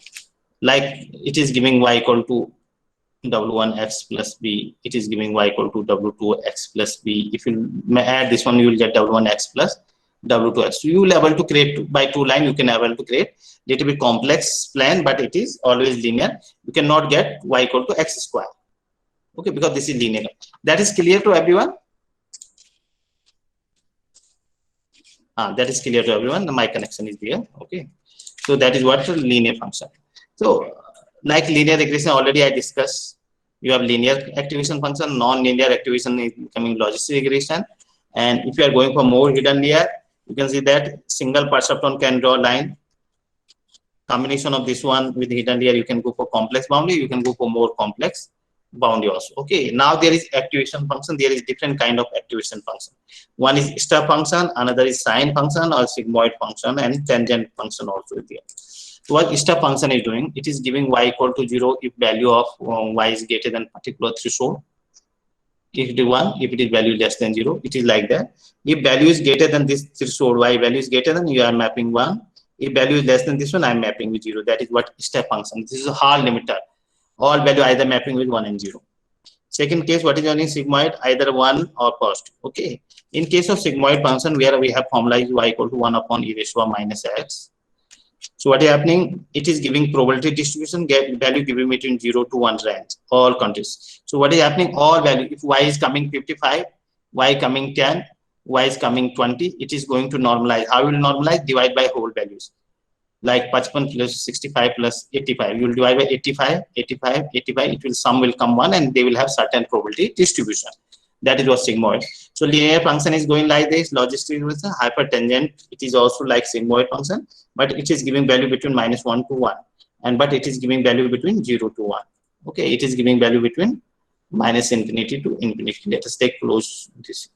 Like it is giving y equal to w1x plus b. It is giving y equal to w2x plus b. If you add this one, you will get w1x plus w2x. You will be able to create by 2 line. You can able to create little bit complex plan, but it is always linear. You cannot get y equal to x square. Okay, because this is linear. That is clear to everyone. That is clear to everyone. My connection is there. Okay, so that is what linear function. So like linear regression already I discussed. You have linear activation function, non-linear activation is becoming logistic regression. And if you are going for more hidden layer, you can see that single perceptron can draw line. Combination of this one with hidden layer, you can go for complex boundary. You can go for more complex boundary also. Okay, now there is activation function. There is different kind of activation function. One is step function, another is sine function or sigmoid function, and tangent function also is there. So what step function is doing, it is giving y equal to 0 if value of y is greater than particular threshold. If it is 1, if it is value less than 0, it is like that. If value is greater than this threshold, y value is greater than, you are mapping 1. If value is less than this one, I am mapping with 0. That is what step function. This is a hard limiter. All value either mapping with 1 and 0. Second case, what is only sigmoid, either 1 or positive. Okay. In case of sigmoid function, where we have formalized y equal to 1 upon e raised to minus x. So what is happening? It is giving probability distribution, get value given between 0 to 1 range, all countries. So what is happening? All value, if y is coming 55, y coming 10, y is coming 20, it is going to normalize. How will normalize? Divide by whole values. Like 55 plus 65 plus 85. You will divide by 85, 85, 85. It will sum will come 1, and they will have certain probability distribution. That is what sigmoid. So linear function is going like this. Logistic is hypertangent. It is also like sigmoid function, but it is giving value between -1 to 1, and but it is giving value between 0 to 1. Okay, it is giving value between -infinity to infinity. Let us take close this.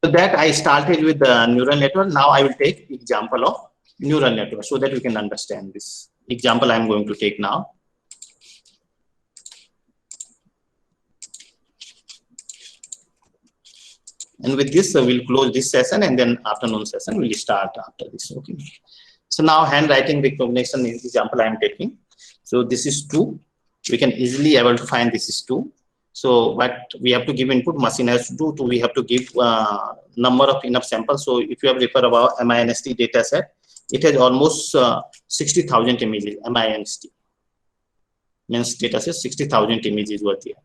So that I started with the neural network. Now I will take example of neural network so that we can understand this. Example I am going to take now. And with this, we'll close this session, and then afternoon session we'll start after this. Okay. So now handwriting recognition is the example I am taking. So this is 2. We can easily able to find this is 2. So what we have to give input, machine has to do. We have to give number of enough samples. So if you have referred about MINST data set, it has almost 60,000 images. MINST means data set 60,000 images were there.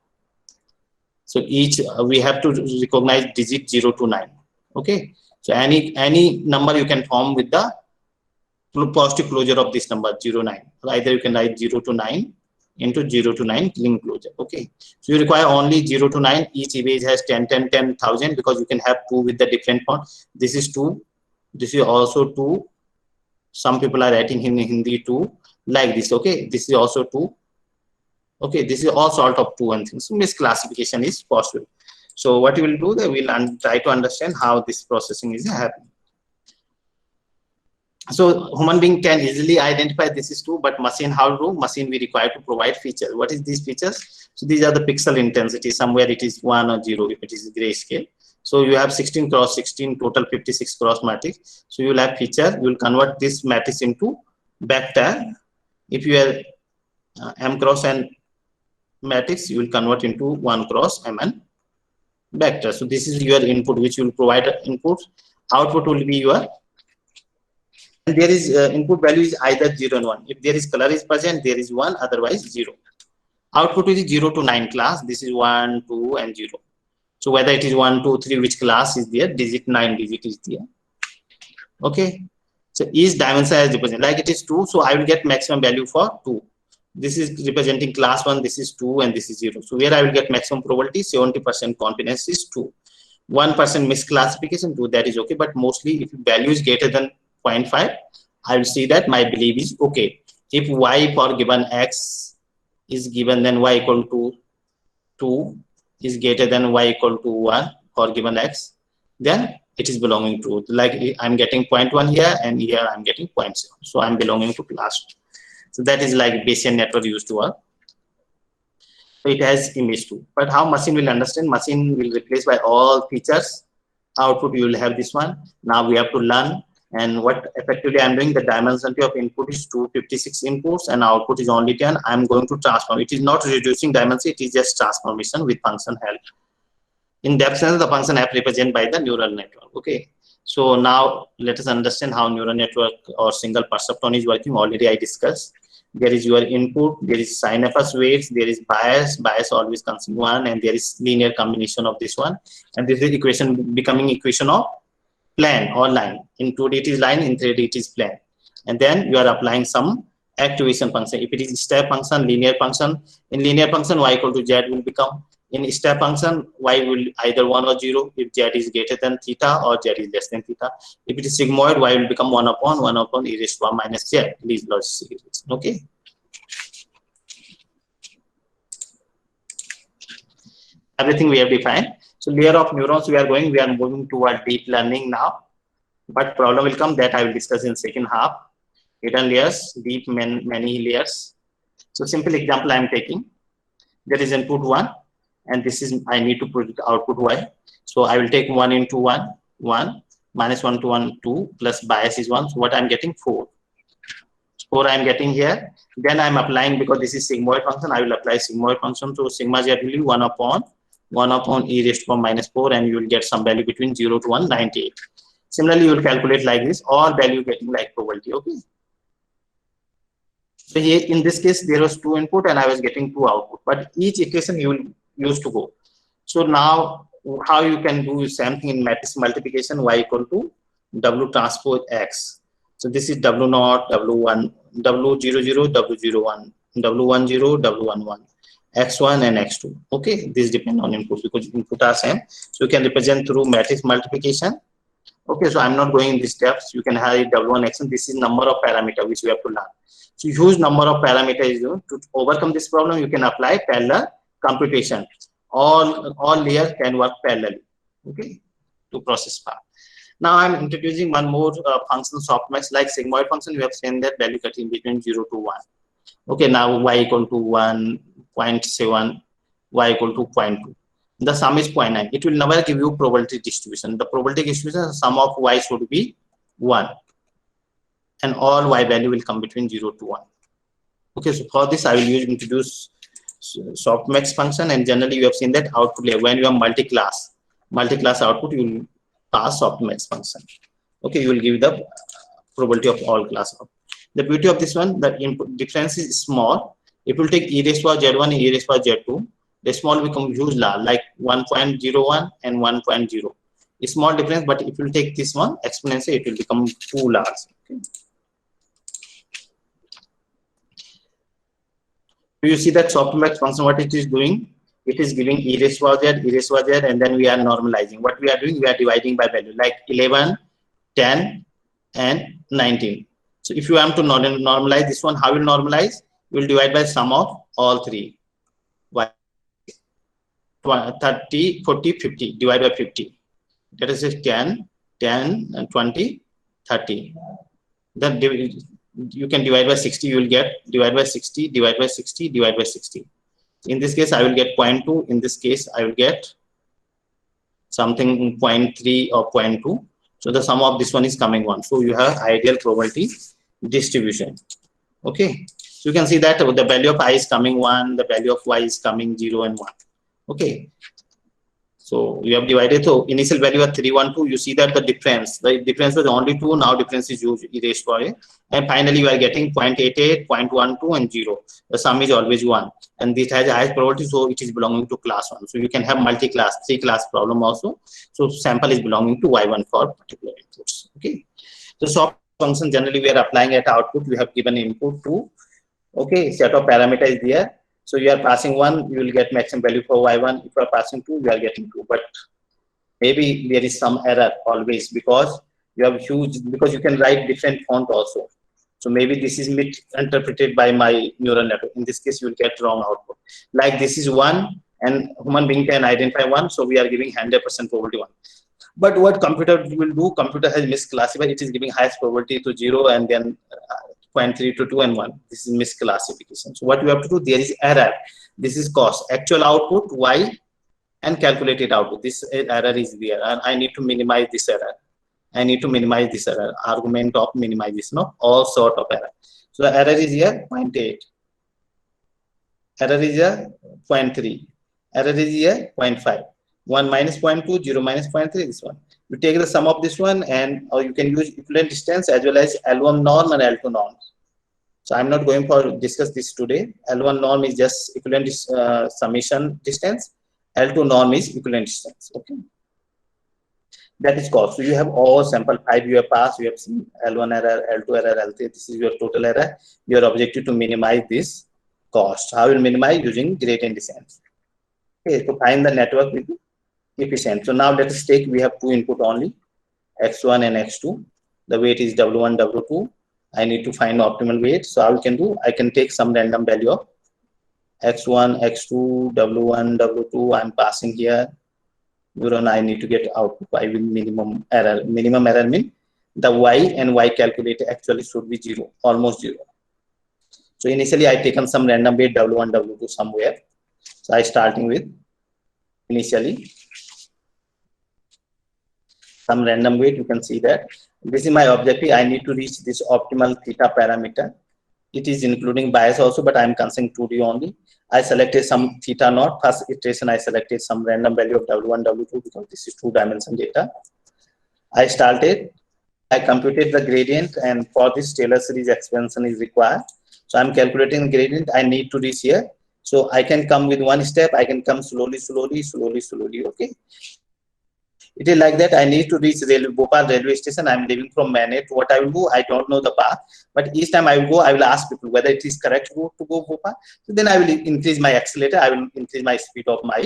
So each we have to recognize digit 0 to 9. Okay. So any number you can form with the positive closure of this number 0, 9. So either you can write 0 to 9 into 0 to 9 clean closure. Okay. So you require only 0 to 9. Each image has 10,000 because you can have 2 with the different font. This is 2. This is also 2. Some people are writing in Hindi 2 like this. Okay. This is also 2. Okay, this is all sort of 2 and things. So misclassification is possible. So what you will do, that we will try to understand how this processing is happening. So human being can easily identify this is 2, but machine how to do? Machine we require to provide features. What is these features? So these are the pixel intensity. Somewhere it is 1 or 0 if it is grayscale. So you have 16 cross 16, total 56 cross matrix. So you will have feature. You will convert this matrix into vector. If you have m cross n matrix, you will convert into 1 cross mn vector. So this is your input, which you will provide input. Output will be your, and there is input value is either 0 and 1. If there is color is present, there is 1, otherwise 0. Output is 0 to 9 class. This is 1, 2, and 0. So whether it is 1, 2, 3, which class is there, digit 9 digit is there. Okay. So each dimension is represented like it is 2. So I will get maximum value for 2. This is representing class 1, this is 2, and this is 0. So where I will get maximum probability, 70% confidence is 2. 1% misclassification, 2, that is okay. But mostly if value is greater than 0.5, I will see that my belief is okay. If y for given x is given, then y equal to 2 is greater than y equal to 1 for given x, then it is belonging to, like I'm getting 0.1 here, and here I'm getting 0.7. So I'm belonging to class 2. So that is like Bayesian network used to work. So it has image 2. But how machine will understand? Machine will replace by all features. Output you will have this one. Now we have to learn. And what effectively I'm doing, the dimension of input is 256 inputs and output is only 10. I'm going to transform. It is not reducing dimension, it is just transformation with function help. In that sense, the function help represented by the neural network. Okay. So now let us understand how neural network or single perceptron is working. Already I discussed. There is your input, there is synapse weights, there is bias always comes in 1, and there is linear combination of this one. And this is equation becoming equation of plane or line. In 2D it is line, in 3D it is plane. And then you are applying some activation function. If it is step function, linear function, in linear function y equal to z will become. In step function, y will either 1 or 0 if z is greater than theta or z is less than theta. If it is sigmoid, y will become 1 upon e raised to 1 minus z. These logic. Okay. Everything we have defined. So layer of neurons we are moving toward deep learning now. But problem will come that I will discuss in second half. Hidden layers, deep many layers. So simple example I am taking. There is input 1. And this is, I need to put output y. So I will take 1 into 1, 1, minus 1 to 1, 2, plus bias is 1. So what I'm getting, 4. 4 I'm getting here. Then I'm applying, because this is sigmoid function, I will apply sigmoid function. So sigma z will be 1 upon e raised to minus 4, and you will get some value between 0 to 1, 98. Similarly, you will calculate like this, all value getting like probability. Okay. So here in this case, there was 2 input and I was getting 2 output. But each equation you will use to go. So now how you can do same thing in matrix multiplication, y equal to w transpose x. So this is w0, w1, w00, w01, w10, w11, x1 and x2. Okay, this depend on input because input are same. So you can represent through matrix multiplication. Okay, so I'm not going in these steps. You can have w1 x1. This is number of parameter which we have to learn. So huge number of parameters. To overcome this problem, you can apply parallel computation. All layers can work parallelly. Okay, to process part. Now I'm introducing one more function softmax like sigmoid function. We have seen that value cutting between 0 to 1. Okay, now y equal to 1.7, y equal to 0.2. The sum is 0.9. It will never give you probability distribution. The probability distribution, sum of y should be 1. And all y value will come between 0 to 1. Okay, so for this I will introduce softmax function, and generally you have seen that output layer. When you have multi-class output, you will pass softmax function. Okay, you will give the probability of all class output. The beauty of this one, the input difference is small. It will take e raised power z1 and e raised power z2. The small become huge large, like 1.01 and 1.0. A small difference, but if you take this one exponentially, it will become too large. Okay. Do you see that softmax function? What it is doing? It is giving e raised power z, and then we are normalizing. What we are doing? We are dividing by value, like 11, 10, and 19. So if you want to normalize this one, how will normalize? You will divide by sum of all three. 30, 40, 50, divide by 50. That is 10, 10, and 20, 30. Then you can divide by 60, you will get divide by 60, divide by 60, divide by 60. In this case, I will get 0.2. In this case, I will get something 0.3 or 0.2. So the sum of this one is coming 1. So you have ideal probability distribution. Okay. So you can see that the value of I is coming 1, the value of y is coming 0 and 1. Okay. So you have divided. So initial value of 3, 1, 2. You see that the difference was only 2. Now difference is huge, e raised power a. And finally you are getting 0.88, 0.12, and 0. The sum is always 1. And this has the highest probability, so it is belonging to class 1. So you can have multi-class, 3-class problem also. So sample is belonging to y1 for particular inputs. Okay. So soft function generally we are applying at output. We have given input to, okay, set of parameters is there. So you are passing 1, you will get maximum value for y1. If you are passing 2, you are getting 2. But maybe there is some error always because you have huge, because you can write different font also. So maybe this is misinterpreted by my neural network. In this case, you will get wrong output. Like this is 1 and human being can identify 1. So we are giving 100% probability 1. But what computer will do, computer has misclassified. It is giving highest probability to 0 and then 0.3 to 2 and 1. This is misclassification. So what you have to do, there is error. This is cost. Actual output y and calculated output. This error is there, and I need to minimize this error. I need to minimize this error. Argument of minimization of all sort of error. So the error is here 0.8. Error is here 0.3. Error is here 0.5. 1 minus 0.2, 0 minus 0.3, this one. You take the sum of this one, and or you can use equivalent distance as well as L1 norm and L2 norm. So I'm not going for discuss this today. L1 norm is just equivalent summation distance. L2 norm is equivalent distance. Okay. That is cost. So you have all sample 5 you have passed. You have seen L1 error, L2 error, L3. This is your total error. Your objective to minimize this cost. How will minimize? Using gradient descent. Okay. To find the network will be efficient. So now let us take, we have 2 input only, x1 and x2. The weight is w1, w2. I need to find optimal weight. So how we can do? I can take some random value of x1, x2, w1, w2. I'm passing here. Neuron, I need to get output y with minimum error. Minimum error means the y and y calculated actually should be 0, almost 0. So initially I taken some random weight w1, w2 somewhere. So I starting with initially some random weight. You can see that this is my objective. I need to reach this optimal theta parameter. It is including bias also, but I am considering 2D only. I selected some theta naught. First iteration, I selected some random value of w1, w2 because this is 2-dimensional data. I started. I computed the gradient, and for this Taylor series expansion is required. So I'm calculating the gradient. I need to reach here. So I can come with one step. I can come slowly. Okay. It is like that. I need to reach Bhopal railway station. I'm leaving from Manet. What I will do, I don't know the path, but each time I will go, I will ask people whether it is correct route to go Bhopal. So then I will increase my accelerator. I will increase my speed of my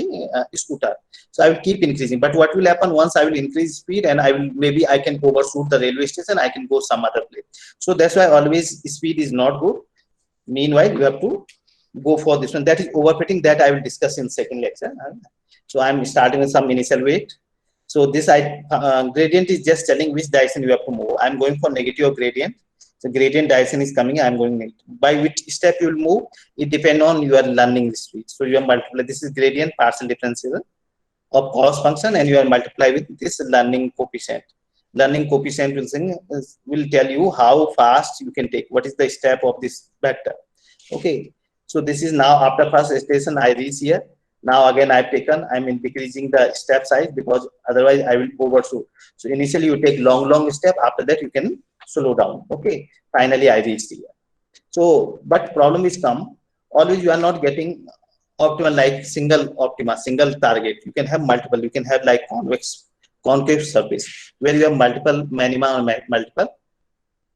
scooter. So I will keep increasing. But what will happen once I will increase speed and maybe I can overshoot the railway station, I can go some other place. So that's why always speed is not good. Meanwhile, you have to go for this one. That is overfitting, that I will discuss in second lecture. So I'm starting with some initial weight. So this gradient is just telling which direction you have to move. I'm going for negative gradient. So gradient direction is coming, I'm going negative. By which step you will move, it depends on your learning speed. So you are multiply, this is gradient partial differential of cost function, and you are multiply with this learning coefficient. Learning coefficient will tell you how fast you can take, what is the step of this vector. Okay, so this is now after first station I reach here. Now again I'm decreasing the step size because otherwise I will overshoot. So initially you take long step, after that you can slow down. Okay, finally I reached here. So, but problem is come, always you are not getting optimal like single optima, single target. You can have multiple, you can have like concave surface where you have multiple minima or multiple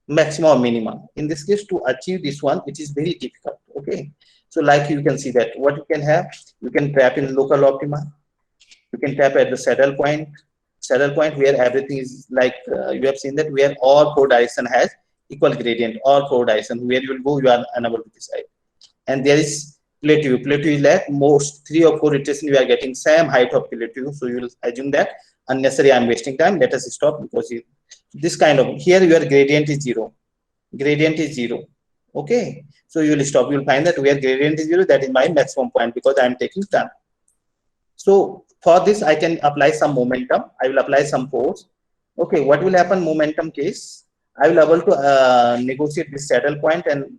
maximum or minimum. In this case, to achieve this one, it is very difficult. Okay, so like you can see that what you can have, you can trap in local optima, you can tap at the saddle point where everything is like you have seen that where all four direction has equal gradient, all four direction where you will go you are unable to decide. And there is plateau is like most 3 or 4 iterations you are getting same height of plateau. So you will assume that unnecessary I'm wasting time, let us stop, because this kind of here your gradient is zero. Okay, so you will stop, you will find that where gradient is 0, that is my maximum point because I am taking turn. So for this I can apply some momentum, I will apply some force. Okay, what will happen momentum case, I will able to negotiate this saddle point and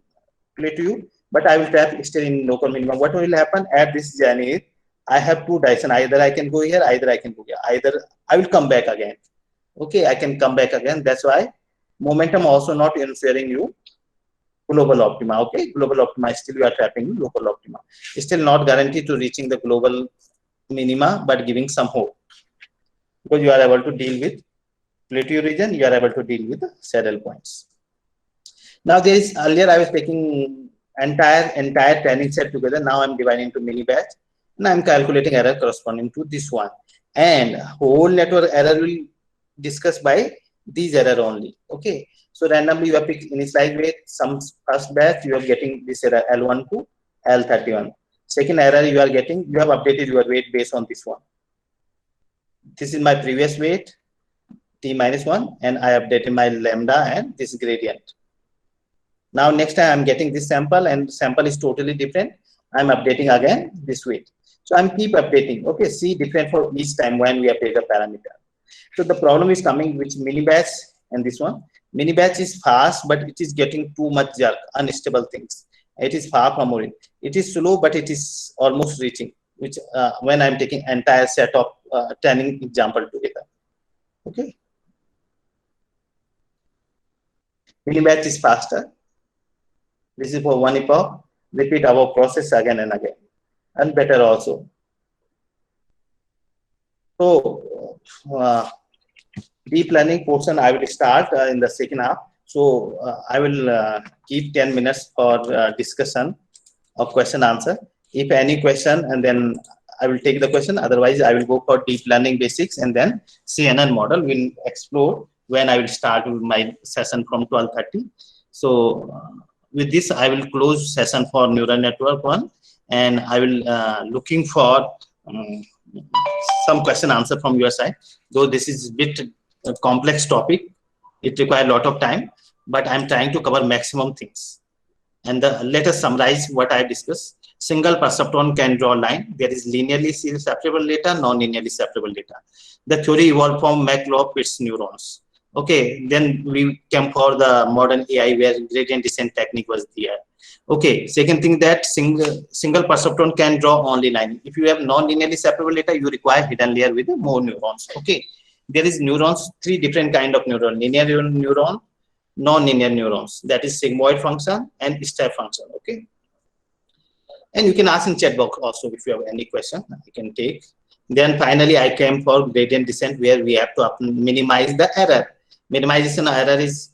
plateau, but I will tap still in local minimum. What will happen at this journey, I have two direction, either I can go here, either I can go here, either I will come back again. Okay, I can come back again. That's why momentum also not interfering you global optima. Okay, global optima, still you are trapping local optima. Still not guaranteed to reaching the global minima, but giving some hope, because you are able to deal with plateau region, you are able to deal with the saddle points. Now there is, earlier I was taking entire training set together. Now I'm dividing into mini batch, and I'm calculating error corresponding to this one, and whole network error will discuss by these error only. Okay, so randomly you have picked initialized weight, some first batch you are getting this error L1 to L31. Second error you are getting, you have updated your weight based on this one. This is my previous weight T-1, and I updated my lambda and this gradient. Now next time I'm getting this sample, and sample is totally different, I'm updating again this weight. So I'm keep updating. Okay, see different for each time when we update the parameter. So the problem is coming which mini batch and this one. Mini batch is fast, but it is getting too much jerk, unstable things. It is far from it. It is slow, but it is almost reaching, which when I'm taking entire set of training example together. Okay. Mini batch is faster. This is for one epoch. Repeat our process again and again, and better also. So deep learning portion I will start in the second half. So I will keep 10 minutes for discussion of question answer. If any question, and then I will take the question. Otherwise, I will go for deep learning basics, and then CNN model will explore when I will start my session from 12:30. So with this, I will close session for neural network 1, and I will looking for some question answer from your side. Though this is a bit complex topic, it requires a lot of time, but I'm trying to cover maximum things. And let us summarize what I discussed. Single perceptron can draw a line. There is linearly separable data, non-linearly separable data. The theory evolved from McLaw-Pitts neurons. Okay, then we came for the modern AI where gradient descent technique was there. Okay, second thing that single perceptron can draw only line. If you have non-linearly separable data, you require hidden layer with more neurons. Okay, there is neurons, 3 different kind of neuron: linear neuron, non-linear neurons, that is sigmoid function and step function. Okay, and you can ask in chat box also if you have any question, you can take. Then finally, I came for gradient descent, where we have to minimize the error. Minimization error is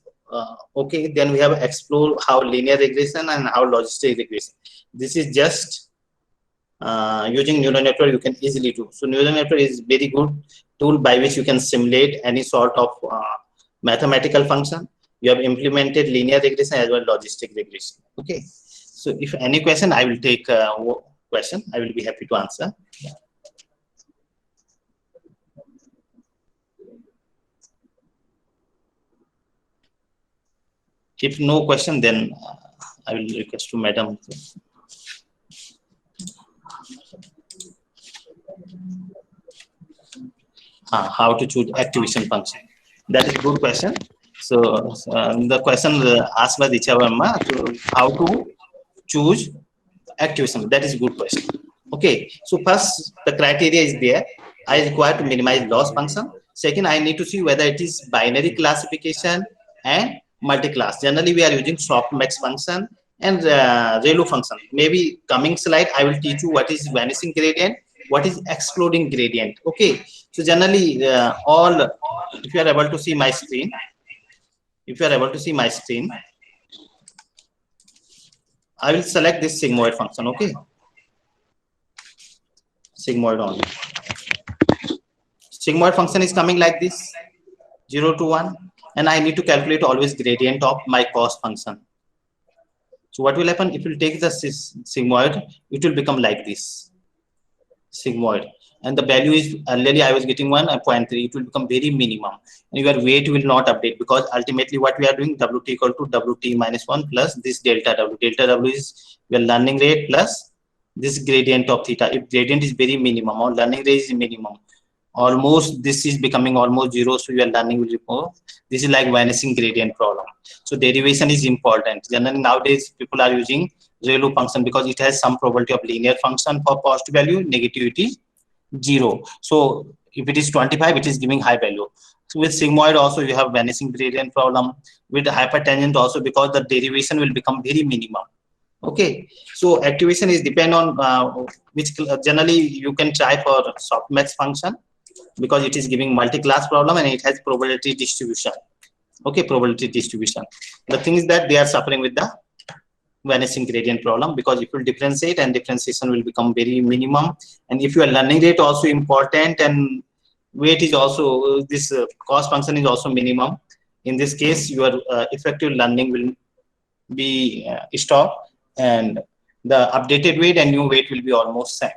okay. Then we have explore how linear regression and how logistic regression. This is just using neural network you can easily do. So neural network is very good tool by which you can simulate any sort of mathematical function. You have implemented linear regression as well logistic regression. Okay. So if any question, I will take question. I will be happy to answer. Yeah. If no question, then I will request to Madam. How to choose activation function? That is a good question. So the question asked by Diksha Verma, how to choose activation? That is a good question. Okay. So first, the criteria is there. I require to minimize loss function. Second, I need to see whether it is binary classification and multi-class. Generally, we are using softmax function and ReLU function. Maybe coming slide, I will teach you what is vanishing gradient, what is exploding gradient. Okay. So generally, if you are able to see my screen, I will select this sigmoid function. Okay. Sigmoid only. Sigmoid function is coming like this, 0 to 1, and I need to calculate always gradient of my cost function. So what will happen if you take the sigmoid, it will become like this, sigmoid, and the value is already I was getting 1.3. It will become very minimum, and your weight will not update, because ultimately what we are doing, WT equal to WT minus 1 plus this delta W. Delta W is your learning rate plus this gradient of theta. If gradient is very minimum or learning rate is minimum, almost this is becoming almost 0, so your learning will go. This is like vanishing gradient problem. So derivation is important. Generally nowadays people are using ReLU function because it has some probability of linear function for positive value, negativity 0. So if it is 25, it is giving high value. So with sigmoid also you have vanishing gradient problem. With hypertangent also, because the derivation will become very minimum. Okay, so activation is depend on which generally you can try for softmax function, because it is giving multi-class problem and it has probability distribution. Okay, probability distribution. The thing is that they are suffering with the vanishing gradient problem, because if you differentiate, and differentiation will become very minimum, and if your learning rate also important and weight is also this cost function is also minimum, in this case your effective learning will be stopped, and the updated weight and new weight will be almost same.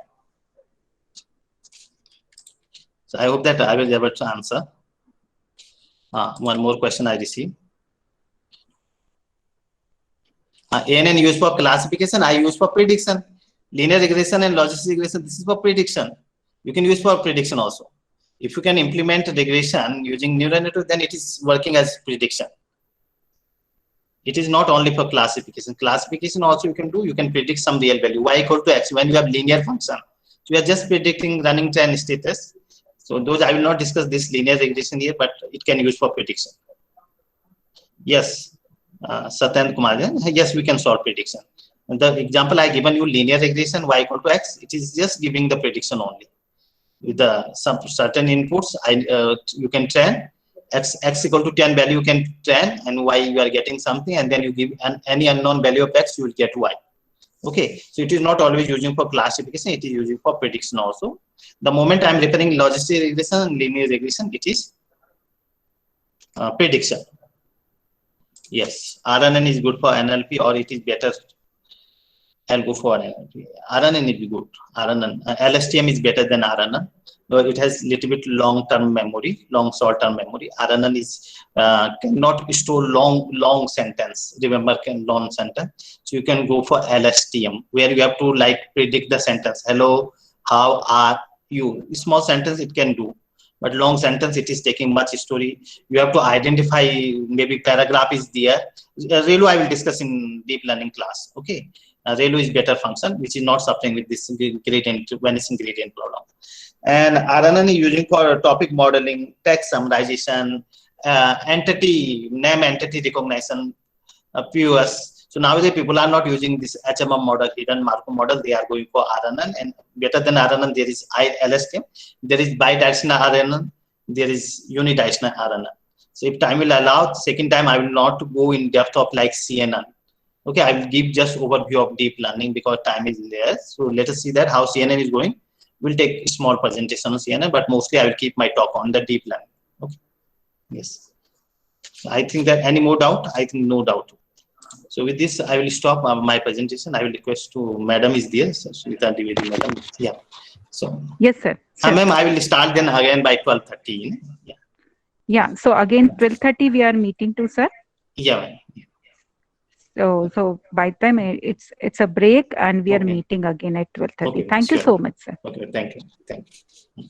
So I hope that I will be able to answer. One more question I received. ANN used for classification, I use for prediction. Linear regression and logistic regression, this is for prediction. You can use for prediction also. If you can implement regression using neural network, then it is working as prediction. It is not only for classification. Classification also you can do. You can predict some real value. Y equal to X when you have linear function. So we are just predicting running train status. So those I will not discuss this linear regression here, but it can use for prediction. Yes, Satyendra Kumar, yes, we can solve prediction. And the example I given you, linear regression, Y equal to X, it is just giving the prediction only. With some certain inputs, you can train. X equal to 10 value you can train, and Y you are getting something, and then you give any unknown value of X, you will get Y. Okay, so it is not always using for classification, it is using for prediction also. The moment I am referring logistic regression and linear regression, it is prediction. Yes, RNN is good for NLP, or it is better. I'll go for NLP. RNN will be good. RNN, LSTM is better than RNN. But it has little bit long-term memory, short-term memory. RNN is cannot store long sentence. Remember, long sentence. So you can go for LSTM, where you have to like predict the sentence. Hello, how are you? Small sentence it can do, but long sentence it is taking much story. You have to identify, maybe paragraph is there. ReLU I will discuss in deep learning class. Okay, ReLU is better function, which is not suffering with this gradient, vanishing gradient problem. And RNN is using for topic modeling, text summarization, name entity recognition, POS. So nowadays people are not using this HMM model, hidden Markov model. They are going for RNN, and better than RNN, there is LSTM. There is bidirectional RNN. There is unidirectional RNN. So if time will allow, second time I will not go in depth of like CNN. Okay, I will give just overview of deep learning because time is less. So let us see that how CNN is going. We'll take a small presentation on CNN, but mostly I will keep my talk on the deep learning. Okay. Yes. I think that any more doubt? I think no doubt. So with this, I will stop my presentation. I will request to Madam is there, so Sunita Dwivedi, Madam. Yeah. So. Yes, sir. Ma'am, I will start then again by 12:30. Yeah. Yeah. So again, 12:30 we are meeting too, sir. Yeah. So by the time it's a break and we are Okay. meeting again at 12:30. Okay, Thank you sure. so much, sir. Okay. Thank you. Thank you.